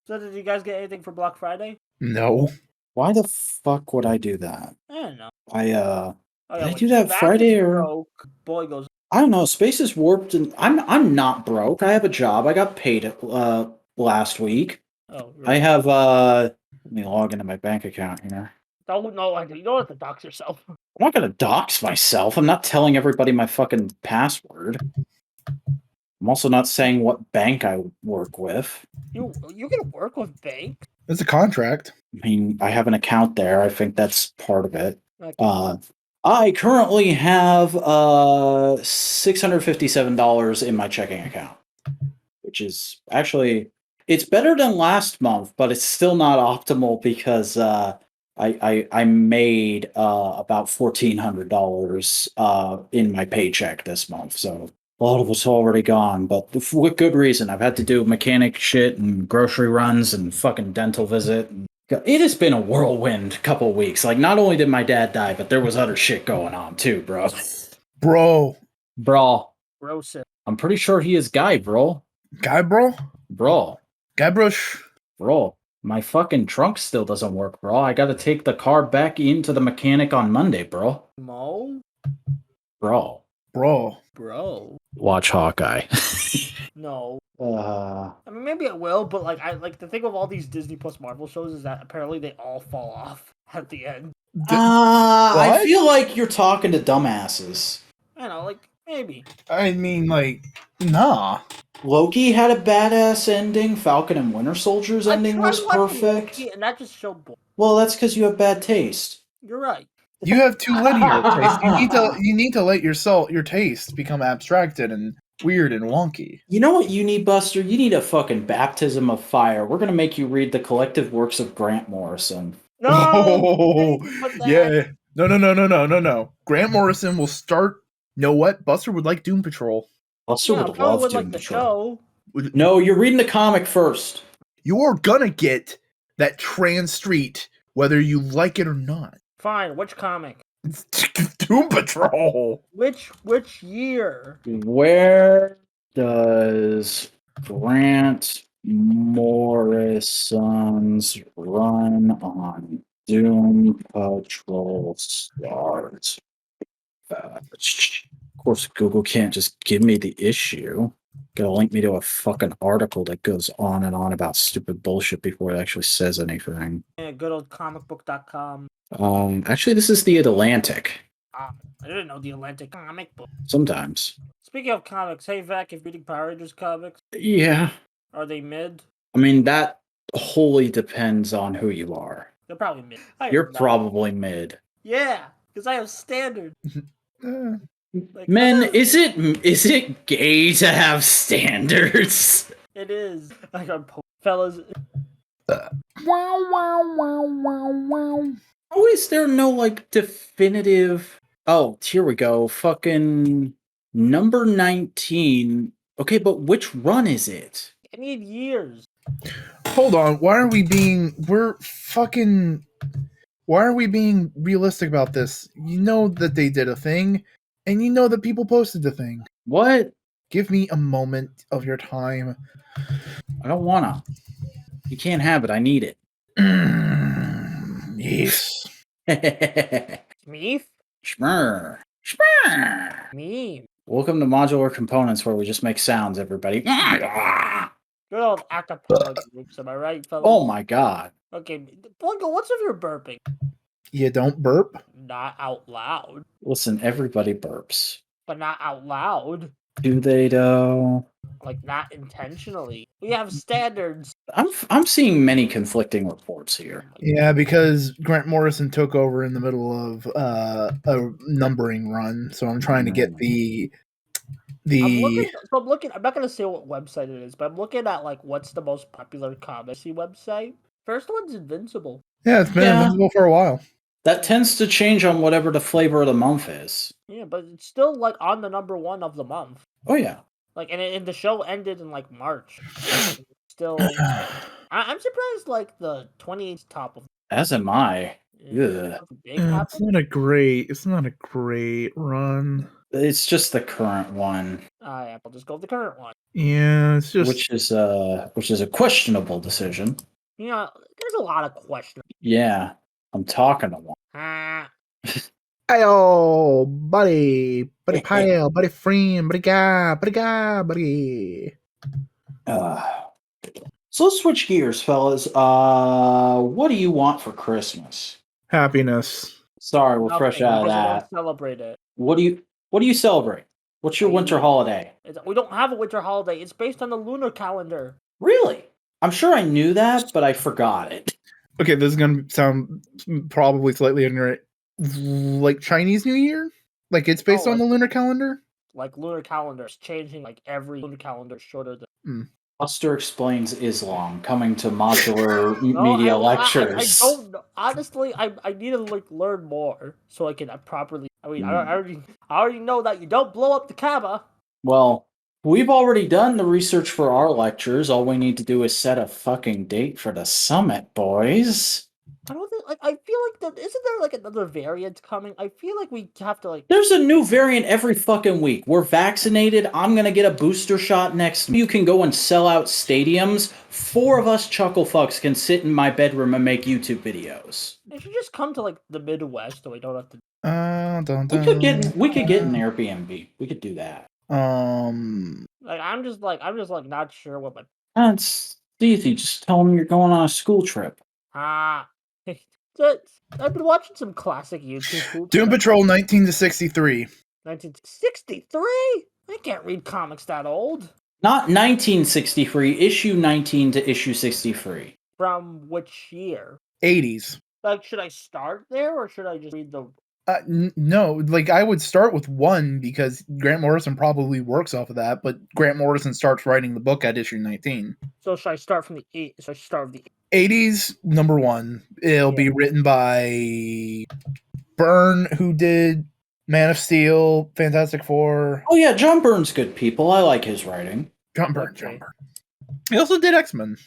So did you guys get anything for Black Friday? No. Why the fuck would I do that? I don't know. Did I when do that Back Friday is or? broke, boy goes. I don't know. Space is warped, and I'm not broke. I have a job. I got paid last week. Oh, I really? have let me log into my bank account here. Don't know. You don't have to dox yourself. I'm not gonna dox myself. I'm not telling everybody my fucking password. I'm also not saying what bank I work with. You can work with bank. It's a contract. I mean, I have an account there. I think that's part of it. Okay. I currently have $657 in my checking account, which is actually it's better than last month, but it's still not optimal because I made about $1,400 in my paycheck this month, so a lot of it's already gone. But with good reason. I've had to do mechanic shit and grocery runs and fucking dental visit. It has been a whirlwind couple weeks. Like, not only did my dad die, but there was other shit going on too, bro. Bro. Gross. I'm pretty sure he is Guy, bro. Guy, bro? Bro. Guy, brush. Bro. My fucking trunk still doesn't work, bro. I gotta take the car back into the mechanic on Monday, bro. Mo? Bro. Watch Hawkeye. No. Uh, I mean, maybe it will, but like, the thing of all these Disney Plus Marvel shows is that apparently they all fall off at the end. I What? feel like you're talking to dumbasses. I know, like maybe. I mean, like, nah. Loki had a badass ending. Falcon and Winter Soldier's ending was perfect. And that just showed boring. Well, that's because you have bad taste. You're right. You have too linear taste. You need to let your taste become abstracted and weird and wonky. You know what you need, Buster? You need a fucking baptism of fire. We're gonna make you read the collective works of Grant Morrison. No. Oh, yeah. No. Grant Morrison will start. Know what? Buster would like Doom Patrol. Buster Yeah, I would probably love would Doom like the Patrol. show. No, you're reading the comic first. You are gonna get that trans street, whether you like it or not. Fine. Which comic? It's Doom Patrol. Which year? Where does Grant Morrison's run on Doom Patrol start? Of course, Google can't just give me the issue. Gotta link me to a fucking article that goes on and on about stupid bullshit before it actually says anything. Yeah, good old comicbook.com. Actually, this is the Atlantic. I didn't know the Atlantic comic book. Sometimes. Speaking of comics, hey Vac, if reading Power Rangers comics, Yeah. are they mid? I mean, that wholly depends on who you are. They're probably mid. You're probably mid. Yeah, because I have standard. Like, Men, is it gay to have standards? It is. Like, fellas. How is there no, like, definitive... Oh, here we go. Fucking number 19. Okay, but which run is it? I need years. Hold on. Why are we being realistic about this? You know that they did a thing, and you know that people posted the thing. What? Give me a moment of your time. I don't wanna. You can't have it. I need it. Yes. Meef? Schmurr. Me. Welcome to Modular Components, where we just make sounds, everybody. Good old acapella groups, am I right, fellas? Oh my god. Okay, Blanco, what's if you're burping? You don't burp? Not out loud. Listen, everybody burps. but not out loud. Do they though? Like not intentionally. We have standards. I'm seeing many conflicting reports here. Yeah, because Grant Morrison took over in the middle of a numbering run, so I'm trying to get the. I'm looking. I'm not gonna say what website it is, but I'm looking at like what's the most popular comicsy website. First one's Invincible. Yeah, it's been Invincible for a while. That tends to change on whatever the flavor of the month is. Yeah, but it's still like on the number 1 of the month. Oh yeah. Like, and the show ended in like March. Still, I'm surprised. Like the 28th top of. As am I. Yeah, It's not a great run. It's just the current one. I'll just go with the current one. Yeah, it's just which is a questionable decision. You know, there's a lot of questions. Yeah, I'm talking to one. Ayo, buddy pal, buddy friend, buddy guy, buddy. So let's switch gears, fellas. What do you want for Christmas? Happiness. Sorry, we're fresh out of that. We don't celebrate it. What do you celebrate? What's your winter holiday? We don't have a winter holiday. It's based on the lunar calendar. Really? I'm sure I knew that, but I forgot it. Okay, this is gonna sound probably slightly ignorant. Like Chinese New Year? Like it's based on the lunar calendar? Like lunar calendars changing, like every lunar calendar shorter than. Buster Explains Islam coming to Modular Media Lectures. I don't know. Honestly, I need to like learn more so I can properly. I mean, I already know that you don't blow up the Kaaba. Well, we've already done the research for our lectures. All we need to do is set a fucking date for the summit, boys. I don't think, like, I feel like isn't there like another variant coming? I feel like we have to like. There's a new variant every fucking week. We're vaccinated. I'm gonna get a booster shot next. You can go and sell out stadiums. 4 of us chuckle fucks can sit in my bedroom and make YouTube videos. If you just come to like the Midwest, so we don't have to. We could get an Airbnb. We could do that. Like I'm just like not sure what my. That's easy. Just tell them you're going on a school trip. I've been watching some classic YouTube. Doom Patrol 19 to 63. 1963? I can't read comics that old. Not 1963, issue 19 to issue 63. From which year? 80s. Like, should I start there or should I just read the... No, like I would start with 1 because Grant Morrison probably works off of that, but Grant Morrison starts writing the book at issue 19. So should I start from the 8? So I start with the 80s, number 1. It'll be written by Byrne, who did Man of Steel, Fantastic Four. Oh yeah, John Byrne's good people. I like his writing. John Byrne. He also did X-Men.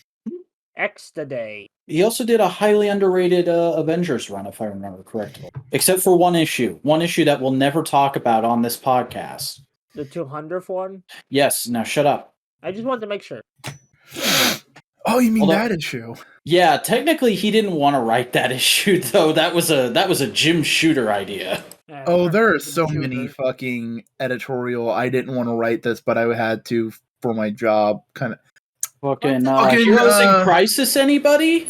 X-Day. He also did a highly underrated Avengers run, if I remember correctly. Except for one issue. One issue that we'll never talk about on this podcast. The 200th one? Yes, now shut up. I just wanted to make sure. Oh, you mean that issue? Yeah, technically he didn't want to write that issue, though. That was a Jim Shooter idea. Oh, there are so many fucking editorial. I didn't want to write this, but I had to for my job. Kind of. Fucking Heroes in Crisis, anybody?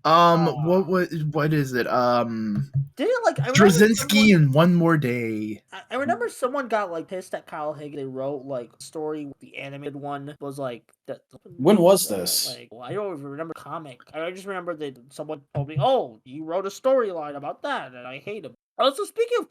What is it? Didn't like Straczynski in One More Day. I remember someone got like pissed at Kyle Higgins. They wrote like a story. The animated one was like that. When was this? Like, well, I don't even remember comic. I just remember that someone told me, "Oh, you wrote a storyline about that," and I hate him. Also, speaking of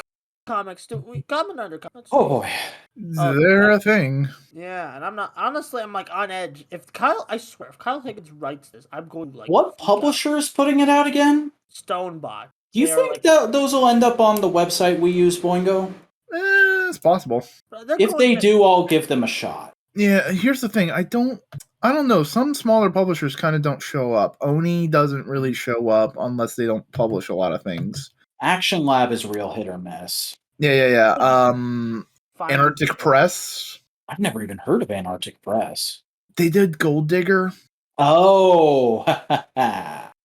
comics, do we comment under comics? Oh boy, they're a thing. Yeah, and I'm not honestly. I'm like on edge. I swear, if Kyle Higgins writes this, I'm going to like. What publisher is putting it out again? Stonebot. Do you think that those will end up on the website we use, Boingo? It's possible. If they do, I'll give them a shot. Yeah, here's the thing. I don't know. Some smaller publishers kind of don't show up. Oni doesn't really show up unless they don't publish a lot of things. Action Lab is real hit or miss. Yeah. Antarctic Press. I've never even heard of Antarctic Press. They did Gold Digger. Oh,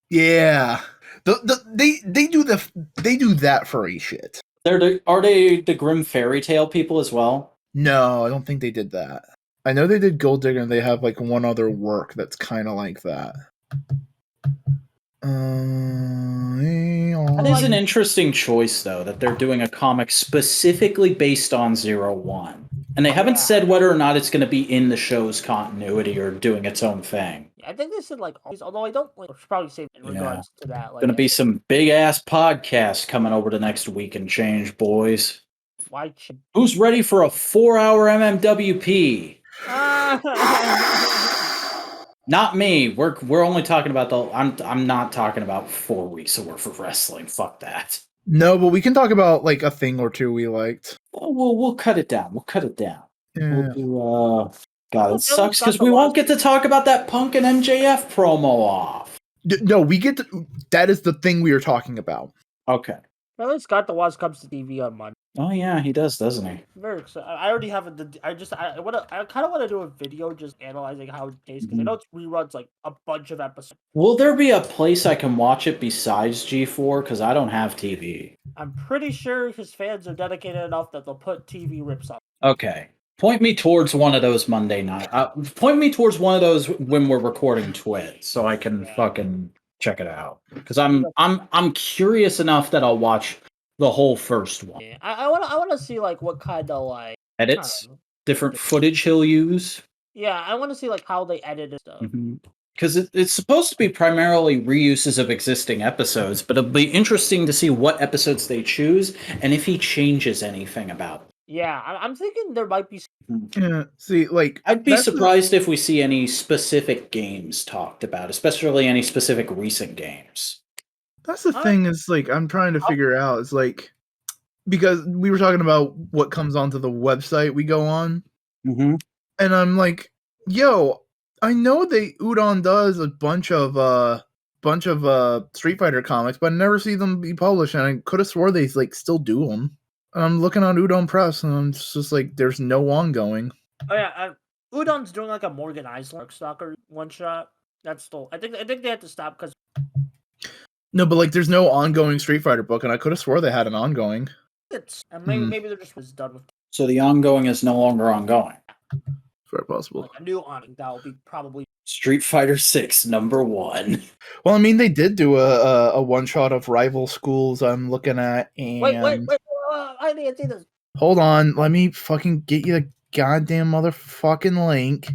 yeah. They do that furry shit. Are they the Grim Fairy Tale people as well? No, I don't think they did that. I know they did Gold Digger, and they have like one other work that's kind of like that. That is an interesting choice, though, that they're doing a comic specifically based on 01. And they haven't said whether or not it's going to be in the show's continuity or doing its own thing. Yeah, I think they said like, although I don't like, should probably say in regards to that. Like, going to be some big ass podcasts coming over the next week and change, boys. Why? Who's ready for a 4-hour MMWP? Not me. We're only talking about the. I'm not talking about 4 weeks of worth of wrestling. Fuck that. No, but we can talk about like a thing or two we liked. We'll cut it down. We'll cut it down. Yeah. We'll do, God, it sucks because we won't get to talk about that Punk and MJF promo off. No, we get to. That is the thing we are talking about. Okay. Simeon Scott the Watch comes to TV on Monday. Oh yeah, he does, doesn't he? Very excited. I already have I kind of want to do a video just analyzing how it tastes because I know it's reruns like a bunch of episodes. Will there be a place I can watch it besides G4? Because I don't have TV. I'm pretty sure his fans are dedicated enough that they'll put TV rips up. Okay. Point me towards one of those Monday night. Point me towards one of those when we're recording Twit, so I can fucking check it out. Because I'm curious enough that I'll watch the whole first one. Yeah, I want to see like what kind of like edits, different footage he'll use. Yeah, I want to see like how they edited stuff. Because it's supposed to be primarily reuses of existing episodes, but it'll be interesting to see what episodes they choose and if he changes anything about it. Yeah, I'm thinking there might be. Yeah, see, like I'd be surprised if we see any specific games talked about, especially any specific recent games. That's the thing is like I'm trying to figure out is like because we were talking about what comes onto the website we go on, and I'm like, yo, I know Udon does a bunch of Street Fighter comics, but I never see them be published, and I could have swore they like still do them. And I'm looking on Udon Press, and I'm just like, there's no ongoing. Oh yeah, Udon's doing like a Morgan Eisler Stalker one shot. That's still. I think they had to stop because. No, but like, there's no ongoing Street Fighter book, and I could have swore they had an ongoing. Maybe they're just was done with. So the ongoing is no longer ongoing. Very possible. Like a new ongoing that will be probably Street Fighter 6 #1. Well, I mean, they did do a one shot of rival schools. I'm looking at, and wait, I didn't see this. Hold on, let me fucking get you the goddamn motherfucking link.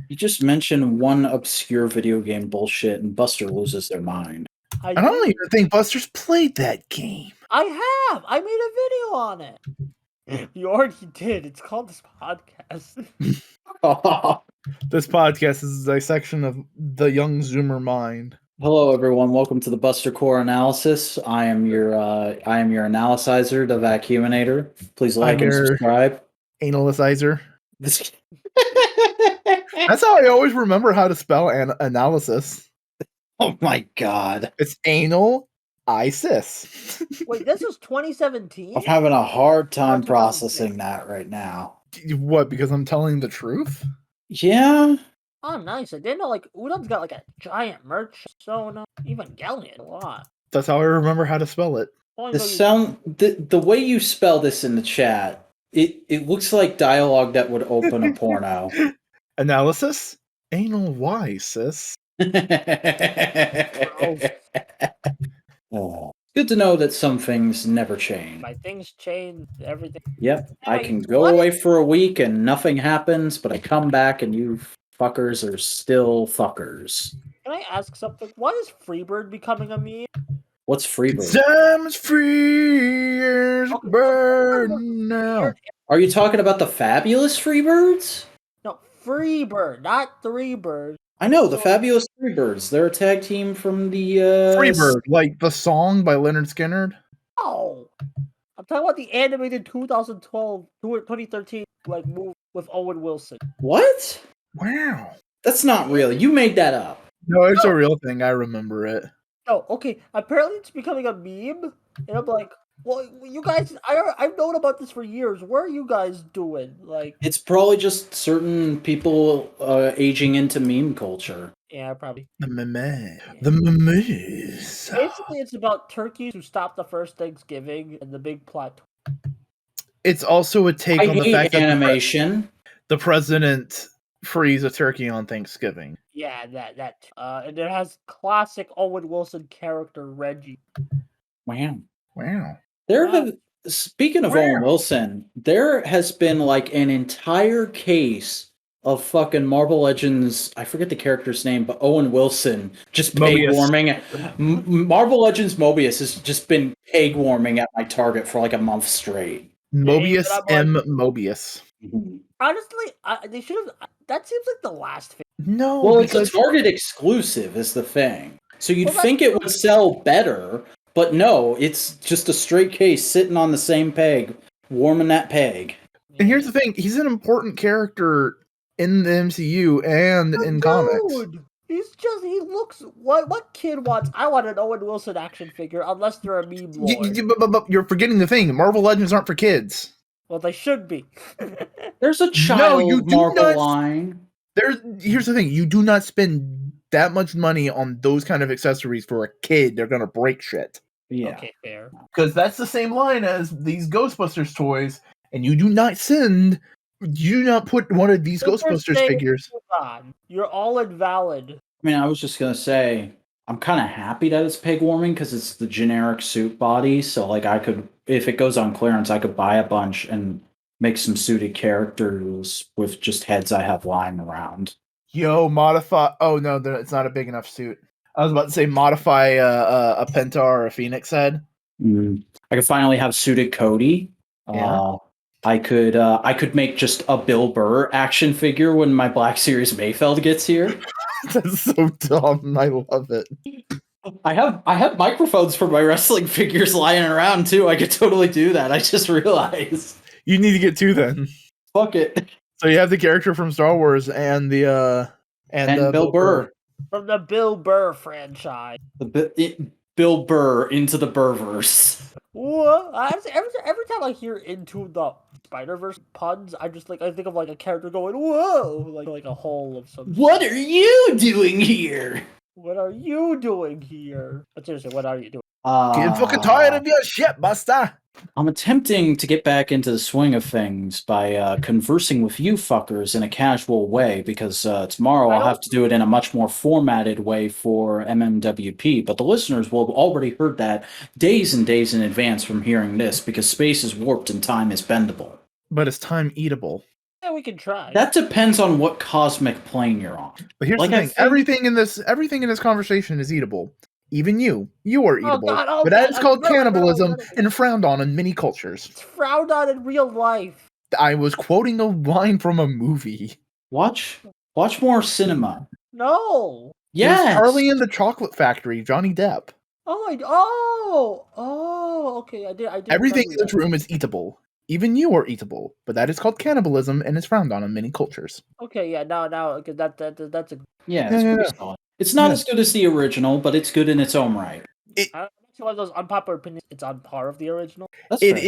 You just mentioned one obscure video game bullshit, and Buster loses their mind. I don't even think Buster's played that game. I have. I made a video on it. You already did. It's called This Podcast. This podcast is a dissection of the young Zoomer mind. Hello, everyone. Welcome to the Buster Core Analysis. I am your analysizer, the vacuuminator. Please like and subscribe. Analysizer. That's how I always remember how to spell analysis. Oh my god. It's anal ISIS. Wait, this was 2017? I'm having a hard time processing that right now. What, because I'm telling the truth? Yeah. Oh, nice. I didn't know, like, Udon's got, like, a giant merch. So, no, even Gallion a lot. That's how I remember how to spell it. The way you spell this in the chat, it looks like dialogue that would open a porno. Analysis? Anal why, sis? Oh. Good to know that some things never change. My things change, everything. Yep, I can go away for a week and nothing happens, but I come back and you fuckers are still fuckers. Can I ask something? Why is Freebird becoming a meme? What's Freebird? Time's free as a bird now. Are you talking about the fabulous Freebirds? No, Freebird, not Three Birds. I know, the Fabulous Freebirds. They're a tag team from the... Freebird, like the song by Leonard Skinner? Oh! I'm talking about the animated 2013 like move with Owen Wilson. What? Wow. That's not real. You made that up. No, it's a real thing. I remember it. Oh, okay. Apparently it's becoming a meme, and I'm like, well, you guys, I've known about this for years. What are you guys doing? Like, it's probably just certain people aging into meme culture. Yeah, probably. The memes. The memes. Basically, it's about turkeys who stopped the first Thanksgiving and the big plot. It's also a take on the fact animation. that the president frees a turkey on Thanksgiving. Yeah, that. And it has classic Owen Wilson character Reggie. Wow. Wow. Speaking of Owen Wilson, there has been like an entire case of fucking Marvel Legends. I forget the character's name, but Owen Wilson just peg Mobius. warming. Marvel Legends Mobius has just been peg warming at my Target for like a month straight. Mobius I'm like- Mobius. Honestly, they should have. That seems like the last thing. No, Well, because it's a Target exclusive is the thing. So you'd Well, think it would sell better, but no, it's just a straight case sitting on the same peg, warming that peg. and here's the thing, he's an important character in the MCU and in comics. He looks. What kid wants? I want an Owen Wilson action figure, unless they're a meme lord. But you're forgetting the thing. Marvel Legends aren't for kids. Well, they should be. There's a child you do Marvel not- line. Here's the thing. You do not spend that much money on those kind of accessories for a kid. They're going to break shit. Yeah. Okay, fair. Because that's the same line as these Ghostbusters toys. And you do not put one of these Ghostbusters figures. Hold on. You're all invalid. I mean, I was just gonna say, I'm kind of happy that it's peg warming because it's the generic suit body. So, like, I could, if it goes on clearance, I could buy a bunch and make some suited characters with just heads I have lying around. Yo, modify. Oh no, it's not a big enough suit. I was about to say modify a Penta or a Phoenix head. I could finally have suited Cody. Yeah. I could make just a Bill Burr action figure when my Black Series Mayfeld gets here. That's so dumb. I love it. I have microphones for my wrestling figures lying around too. I could totally do that. I just realized. You need to get two then. Fuck it. So you have the character from Star Wars and the Bill Burr. From the Bill Burr franchise. Bill Burr into the Burrverse. What? Every time I hear Into the Spider-Verse puns, I think of like a character going, whoa, like a hole of some. What are you doing here? What are you doing here? But seriously, what are you doing? Getting fucking tired of your shit, Buster. I'm attempting to get back into the swing of things by conversing with you fuckers in a casual way, because tomorrow I'll have to do it in a much more formatted way for MMWP, but the listeners will have already heard that days and days in advance from hearing this, because space is warped and time is bendable. But is time eatable? Yeah, we can try. That depends on what cosmic plane you're on. But here's the thing: everything in this conversation is eatable. Even you are eatable, but that is called cannibalism and frowned on in many cultures. It's frowned on in real life. I was quoting a line from a movie. Watch more cinema. No. Yes. Charlie and the Chocolate Factory, Johnny Depp. Okay. I did. Everything in this room is eatable. Even you are eatable, but that is called cannibalism and is frowned on in many cultures. Okay, yeah, now, okay, that's a. Yeah, it's pretty solid. It's not as good as the original, but it's good in its own right. One of those unpopular opinions. It's on par of the original. It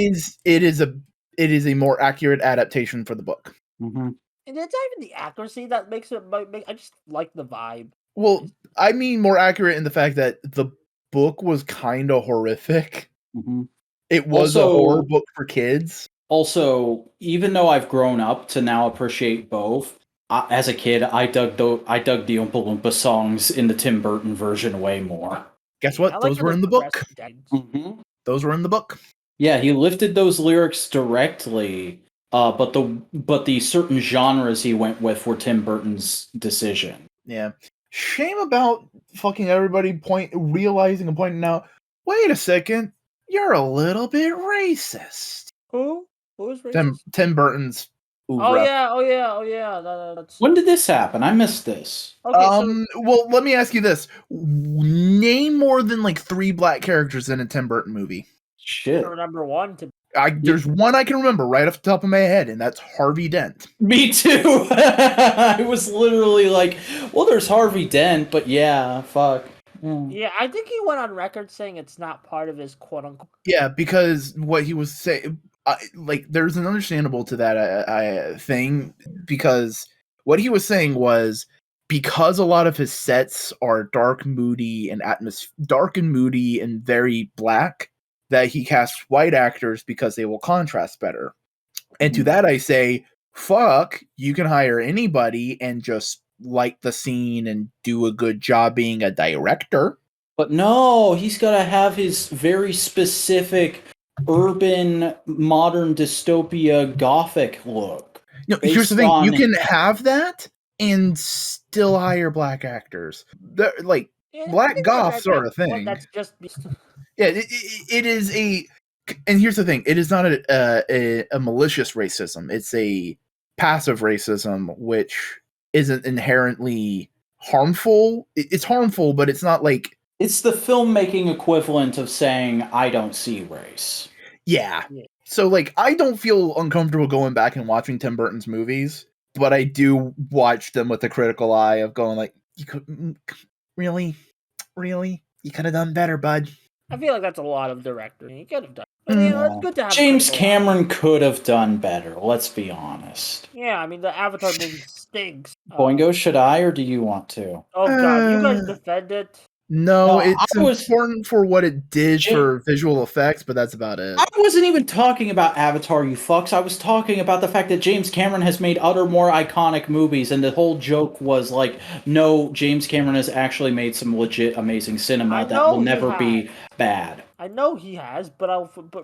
is a more accurate adaptation for the book. Mm-hmm. And it's not even the accuracy that makes it. I just like the vibe. Well, I mean more accurate in the fact that the book was kind of horrific. Mm-hmm. It was a horror book for kids. Also, even though I've grown up to now appreciate both, as a kid, I dug the Oompa Loompa songs in the Tim Burton version way more. Guess what? Those were in the book. Mm-hmm. Those were in the book. Yeah, he lifted those lyrics directly, but the certain genres he went with were Tim Burton's decision. Yeah. Shame about fucking everybody realizing and pointing out, wait a second, you're a little bit racist. Who is racist? Tim Burton's oeuvre. Oh yeah. That's... When did this happen? I missed this. Okay, well, let me ask you this. Name more than like 3 black characters in a Tim Burton movie. Shit. Number one. There's one I can remember right off the top of my head, and that's Harvey Dent. Me too. I was literally like, well, there's Harvey Dent, but yeah, fuck. Yeah, I think he went on record saying it's not part of his quote unquote. Yeah, because what he was saying, there's an understandable to that thing, because what he was saying was because a lot of his sets are dark, moody, and very black, that he casts white actors because they will contrast better. And to that I say, fuck, you can hire anybody and just light the scene and do a good job being a director. But no, he's got to have his very specific urban modern dystopia gothic look. No, here's the thing: you on- can have that and still hire black actors. Like Yeah, black it's goths not are a thing. That's just Yeah, it is a. And here's the thing: it is not a malicious racism. It's a passive racism, which isn't inherently harmful. It's harmful, but it's not like. It's the filmmaking equivalent of saying, I don't see race. Yeah. So, like, I don't feel uncomfortable going back and watching Tim Burton's movies, but I do watch them with a critical eye of going, like, you could really? You could have done better, bud. I feel like that's a lot of directors. You could have done. I mean, it's good to have James critical eye. Cameron could have done better, let's be honest. Yeah, I mean, the Avatar movie stinks. Boingo, should I, or do you want to? Oh, God, you guys defend it? No, No, it's important for what it did for visual effects, but that's about it. I wasn't even talking about Avatar, you fucks. I was talking about the fact that James Cameron has made other more iconic movies, and the whole joke was like, no, James Cameron has actually made some legit amazing cinema that will never be bad. I know he has, but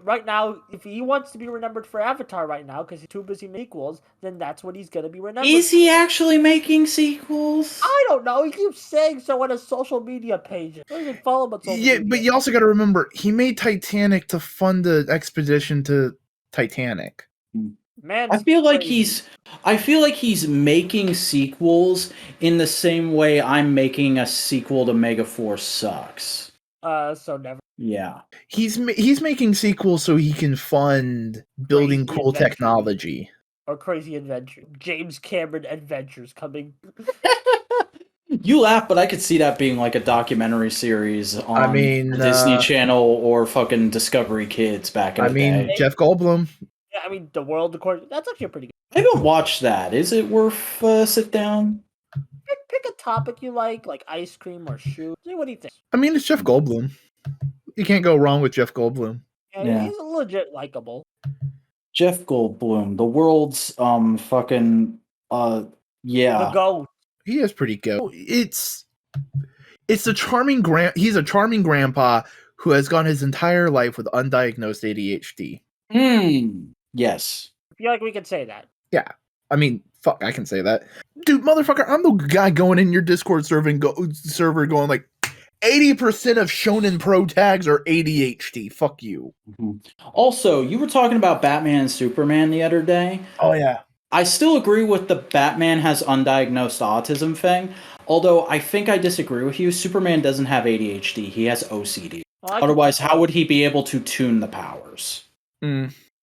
right now, if he wants to be remembered for Avatar right now, because he's too busy making sequels, then that's what he's gonna be remembered. Is he actually making sequels? I don't know. He keeps saying so on his social media pages. I don't even follow him on social media. But you also got to remember, he made Titanic to fund the expedition to Titanic. Man, I feel like he's making sequels in the same way I'm making a sequel to Megaforce Sucks. So never. Yeah. He's making sequels so he can fund building cool technology. Or Crazy Adventure. James Cameron Adventures coming. You laugh, but I could see that being like a documentary series on the Disney Channel or fucking Discovery Kids back in the day. Jeff Goldblum. Yeah, I mean, The World According. That's actually pretty good. I haven't watched that. Is it worth sit down? Pick a topic you like ice cream or shoes. What do you think? I mean, it's Jeff Goldblum. You can't go wrong with Jeff Goldblum. Yeah. He's legit likable. Jeff Goldblum, the world's fucking The GOAT. He is pretty good. It's a charming he's a charming grandpa who has gone his entire life with undiagnosed ADHD. Yes. I feel like we could say that. Yeah. I mean, fuck, I can say that. Dude, motherfucker, I'm the guy going in your Discord server going like 80% of Shonen Pro tags are ADHD. Fuck you. Also, you were talking about Batman and Superman the other day. Oh, yeah. I still agree with the Batman has undiagnosed autism thing, although I think I disagree with you. Superman doesn't have ADHD. He has OCD. Otherwise, how would he be able to tune the powers?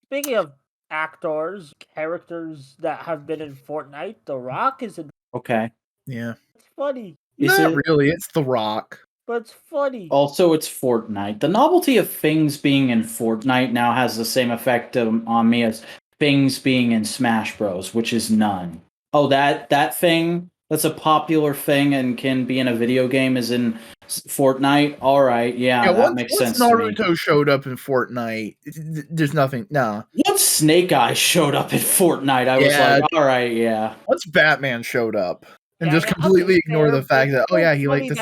Speaking of actors, characters that have been in Fortnite, The Rock is in. Okay. Yeah. It's funny. Not really. It's The Rock. But it's funny. Also, it's Fortnite. The novelty of things being in Fortnite now has the same effect on me as things being in Smash Bros, which is none. Oh, that thing that's a popular thing and can be in a video game is in Fortnite. All right, that makes sense. Once Naruto showed up in Fortnite, there's nothing. Nah. Once Snake Eyes showed up in Fortnite, I was like, all right, yeah. Once Batman showed up. And just completely ignore the fact that he just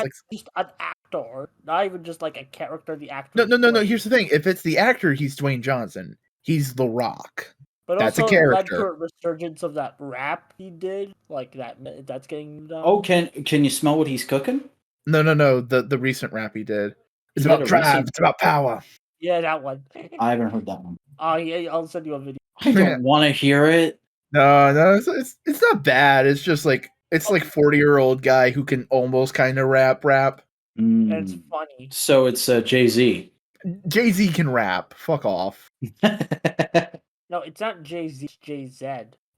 an actor, not even just like a character. The actor. No. Here's the thing: if it's the actor, he's Dwayne Johnson. He's The Rock. But that's also a character. Led to a resurgence of that rap he did, like that's getting done. Oh, can you smell what he's cooking? No. The recent rap he did. It's about drive. It's about power. Yeah, that one. I haven't heard that one. Oh yeah, I'll send you a video. I don't want to hear it. No, it's not bad. It's just like. It's like 40-year-old guy who can almost kind of rap. And it's funny. So it's Jay-Z. Jay-Z can rap. Fuck off. No, it's not Jay-Z. It's Jay-Z.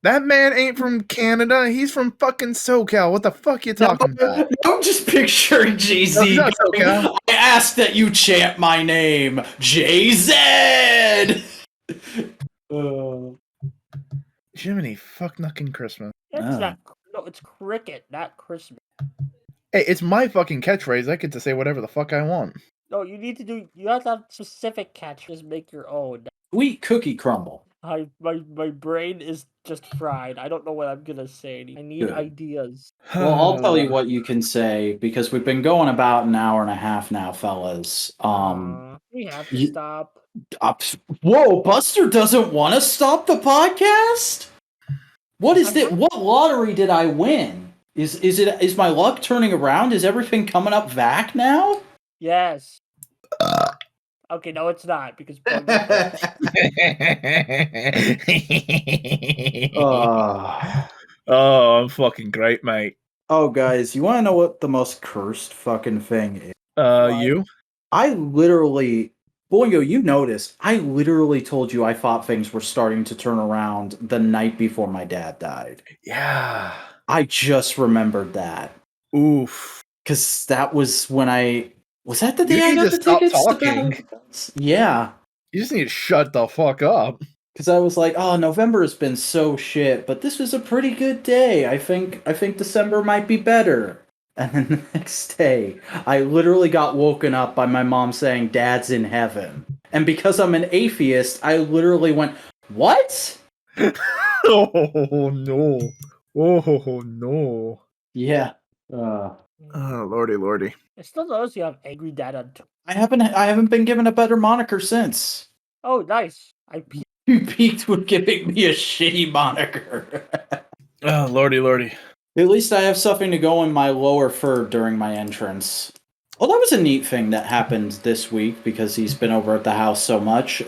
That man ain't from Canada. He's from fucking SoCal. What the fuck you talking about? I'm just picturing Jay-Z. I ask that you chant my name, Jay-Z. Jiminy fuck knucking Christmas. It's cricket, not Christmas. Hey, it's my fucking catchphrase. I get to say whatever the fuck I want. No, you have to have specific catch. Just make your own. Sweet cookie crumble. My brain is just fried. I don't know what I'm gonna say. I need Good. ideas. Well, I'll tell you what you can say because we've been going about an hour and a half now, fellas. We have to you- stop. Whoa, Buster doesn't want to stop the podcast? What is that? What lottery did I win? Is my luck turning around? Is everything coming up back now? Yes. Okay, no, it's not because. Oh, I'm fucking great, mate. Oh, guys, you want to know what the most cursed fucking thing is? You? I literally, Boingo, you noticed, I literally told you I thought things were starting to turn around the night before my dad died. Yeah. I just remembered that. Oof. Because that was when was that the You day I need got to the stop tickets to talking. Battle of the Bells? Yeah. You just need to shut the fuck up. Because I was like, oh, November has been so shit, but this was a pretty good day. I think December might be better. And then the next day, I literally got woken up by my mom saying, Dad's in heaven. And because I'm an atheist, I literally went, what? Oh no. Oh no. Yeah. Oh lordy. I still notice you have angry dad on. I haven't been given a better moniker since. Oh, nice. You peaked with giving me a shitty moniker. Oh lordy. At least I have something to go in my lower third during my entrance. Well, that was a neat thing that happened this week because he's been over at the house so much.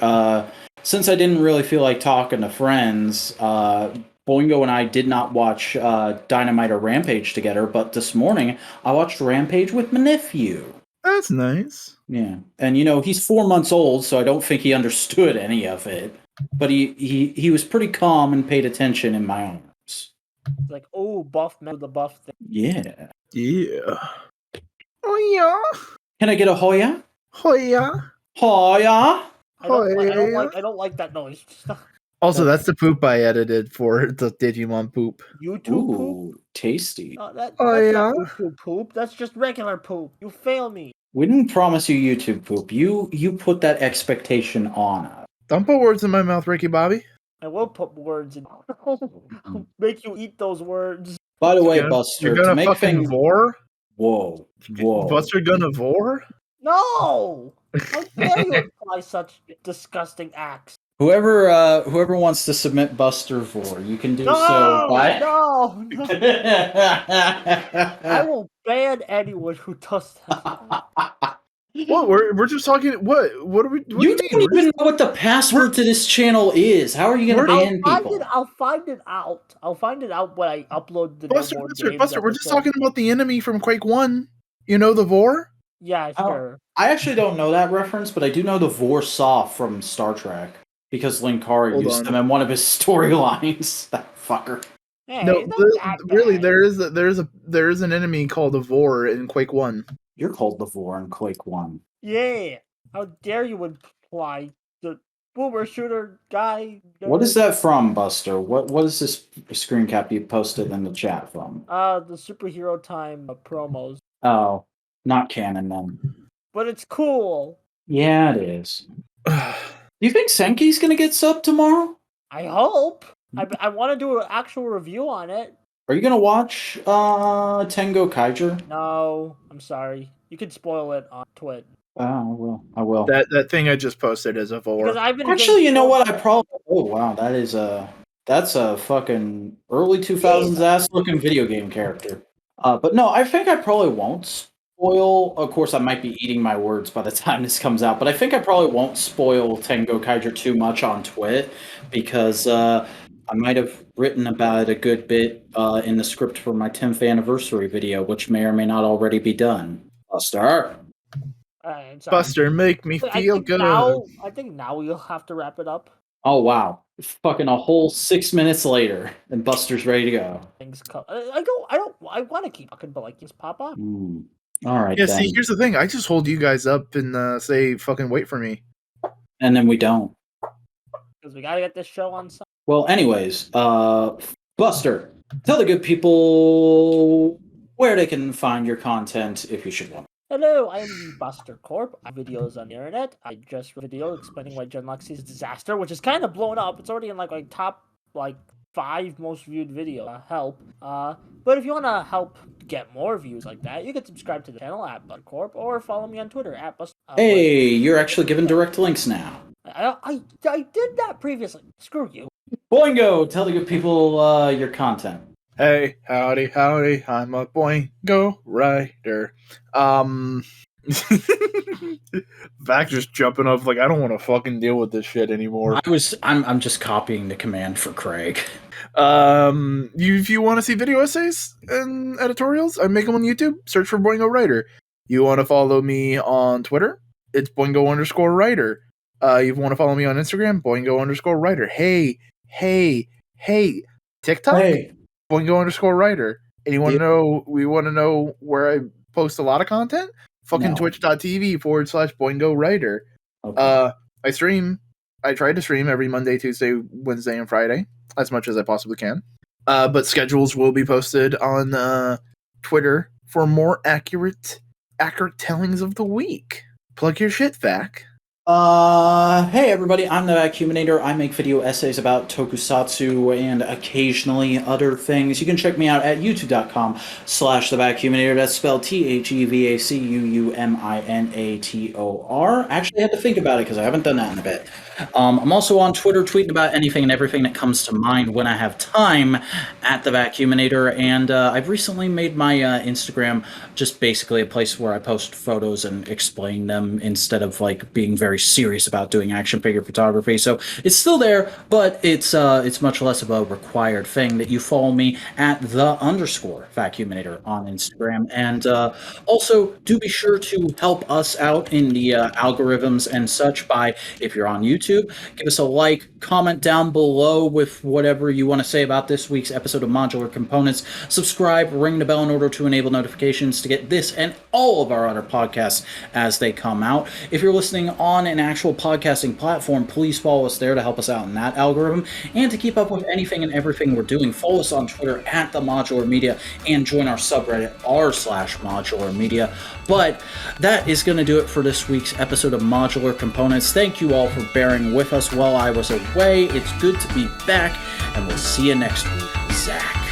Since I didn't really feel like talking to friends, Boingo and I did not watch Dynamite or Rampage together, but this morning I watched Rampage with my nephew. That's nice. Yeah. And, he's 4 months old, so I don't think he understood any of it. But he was pretty calm and paid attention in my arms. It's like, oh, buff man with the buff thing. Yeah. Yeah. Oh yeah. Can I get a Hoya? Hoya. Hoya? I don't like that noise. Also, that's the poop I edited for the Digimon poop. YouTube poop? Ooh, tasty. That's not YouTube poop. That's just regular poop. You fail me. We didn't promise you YouTube poop. You put that expectation on us. Don't put words in my mouth, Ricky Bobby. I will put words in. I'll make you eat those words. By the way, Buster, you're gonna to make fucking vor? Whoa. Buster gonna vor? No! How dare you imply such disgusting acts? Whoever wants to submit Buster for, you can do so by. No! I will ban anyone who does that. What? We're just talking. What are we? What You do don't even know what the password to this channel is. How are you going to ban people? I'll find it out. I'll find it out when I upload the Buster, we're just talking about the enemy from Quake 1. You know the vor? Yeah, sure. I actually don't know that reference, but I do know the vor saw from Star Trek because Linkara used them in one of his storylines. That fucker. Hey, no, really, there is an enemy called the vor in Quake 1. You're called the vor in Quake 1. Yeah. How dare you imply the boomer shooter guy? What is that from, Buster? What is this screen cap you posted in the chat from? The superhero time promos. Oh, not canon then. But it's cool. Yeah, it is. Do you think Senki's gonna get subbed tomorrow? I hope. I want to do an actual review on it. Are you gonna watch Tengo Kaiger? No, I'm sorry. You can spoil it on Twit. Oh, I will. That thing I just posted is a vor. Actually, you know what? Oh wow, that's a fucking early 2000s ass looking video game character. But no, I think I probably won't spoil. Of course, I might be eating my words by the time this comes out, but I think I probably won't spoil Tengo Kaiger too much on Twit because I might have written about it a good bit in the script for my 10th anniversary video, which may or may not already be done. Buster? Buster, make me feel good. I think now we'll have to wrap it up. Oh, wow. Fucking a whole 6 minutes later, and Buster's ready to go. Things come. I want to keep talking, but just pop up. All right. Yeah, then. see, here's the thing. I just hold you guys up and say, fucking wait for me. And then we don't. Because we gotta get this show on Sunday. Well, anyways, Buster, tell the good people where they can find your content if you should want. Hello, I am the Buster Corp. I have videos on the internet. I just wrote a video explaining why Gen Lexi's disaster, which is kind of blown up. It's already in like top 5 most viewed video. Help. But if you want to help get more views like that, you can subscribe to the channel at Buster Corp or follow me on Twitter at Buster. Hey, you're actually giving direct links now. I did that previously. Screw you. Boingo, tell the good people your content. Hey, howdy, I'm a Boingo writer. Back just jumping up like I don't want to fucking deal with this shit anymore. I'm just copying the command for Craig. If you want to see video essays and editorials, I make them on YouTube. Search for Boingo Writer. You want to follow me on Twitter? It's Boingo_writer. You want to follow me on Instagram? Boingo_writer. Hey, TikTok? Hey. Boingo_writer. And you want to know? We want to know where I post a lot of content? Fucking No. Twitch.tv/Boingo Writer. Okay. I stream. I try to stream every Monday, Tuesday, Wednesday, and Friday as much as I possibly can. But schedules will be posted on Twitter for more accurate tellings of the week. Plug your shit, Vac. Hey everybody, I'm the Vacuuminator. I make video essays about tokusatsu and occasionally other things. You can check me out at youtube.com/thevacuuminator. That's spelled TheVacuuminator. Actually, I had to think about it because I haven't done that in a bit. I'm also on Twitter tweeting about anything and everything that comes to mind when I have time at the Vacuuminator. And I've recently made my Instagram just basically a place where I post photos and explain them instead of like being very serious about doing action figure photography. So it's still there, but it's much less of a required thing that you follow me at _Vacuuminator on Instagram. And also do be sure to help us out in the algorithms and such by, if you're on YouTube, give us a like, comment down below with whatever you want to say about this week's episode of Modular Components, subscribe, ring the bell in order to enable notifications to get this and all of our other podcasts as they come out. If you're listening on an actual podcasting platform, please follow us there to help us out in that algorithm. And to keep up with anything and everything we're doing, follow us on Twitter at The Modular Media and join our subreddit r/Modular Media. But that is going to do it for this week's episode of Modular Components. Thank you all for bearing with us while I was away. It's good to be back, and we'll see you next week. Zach.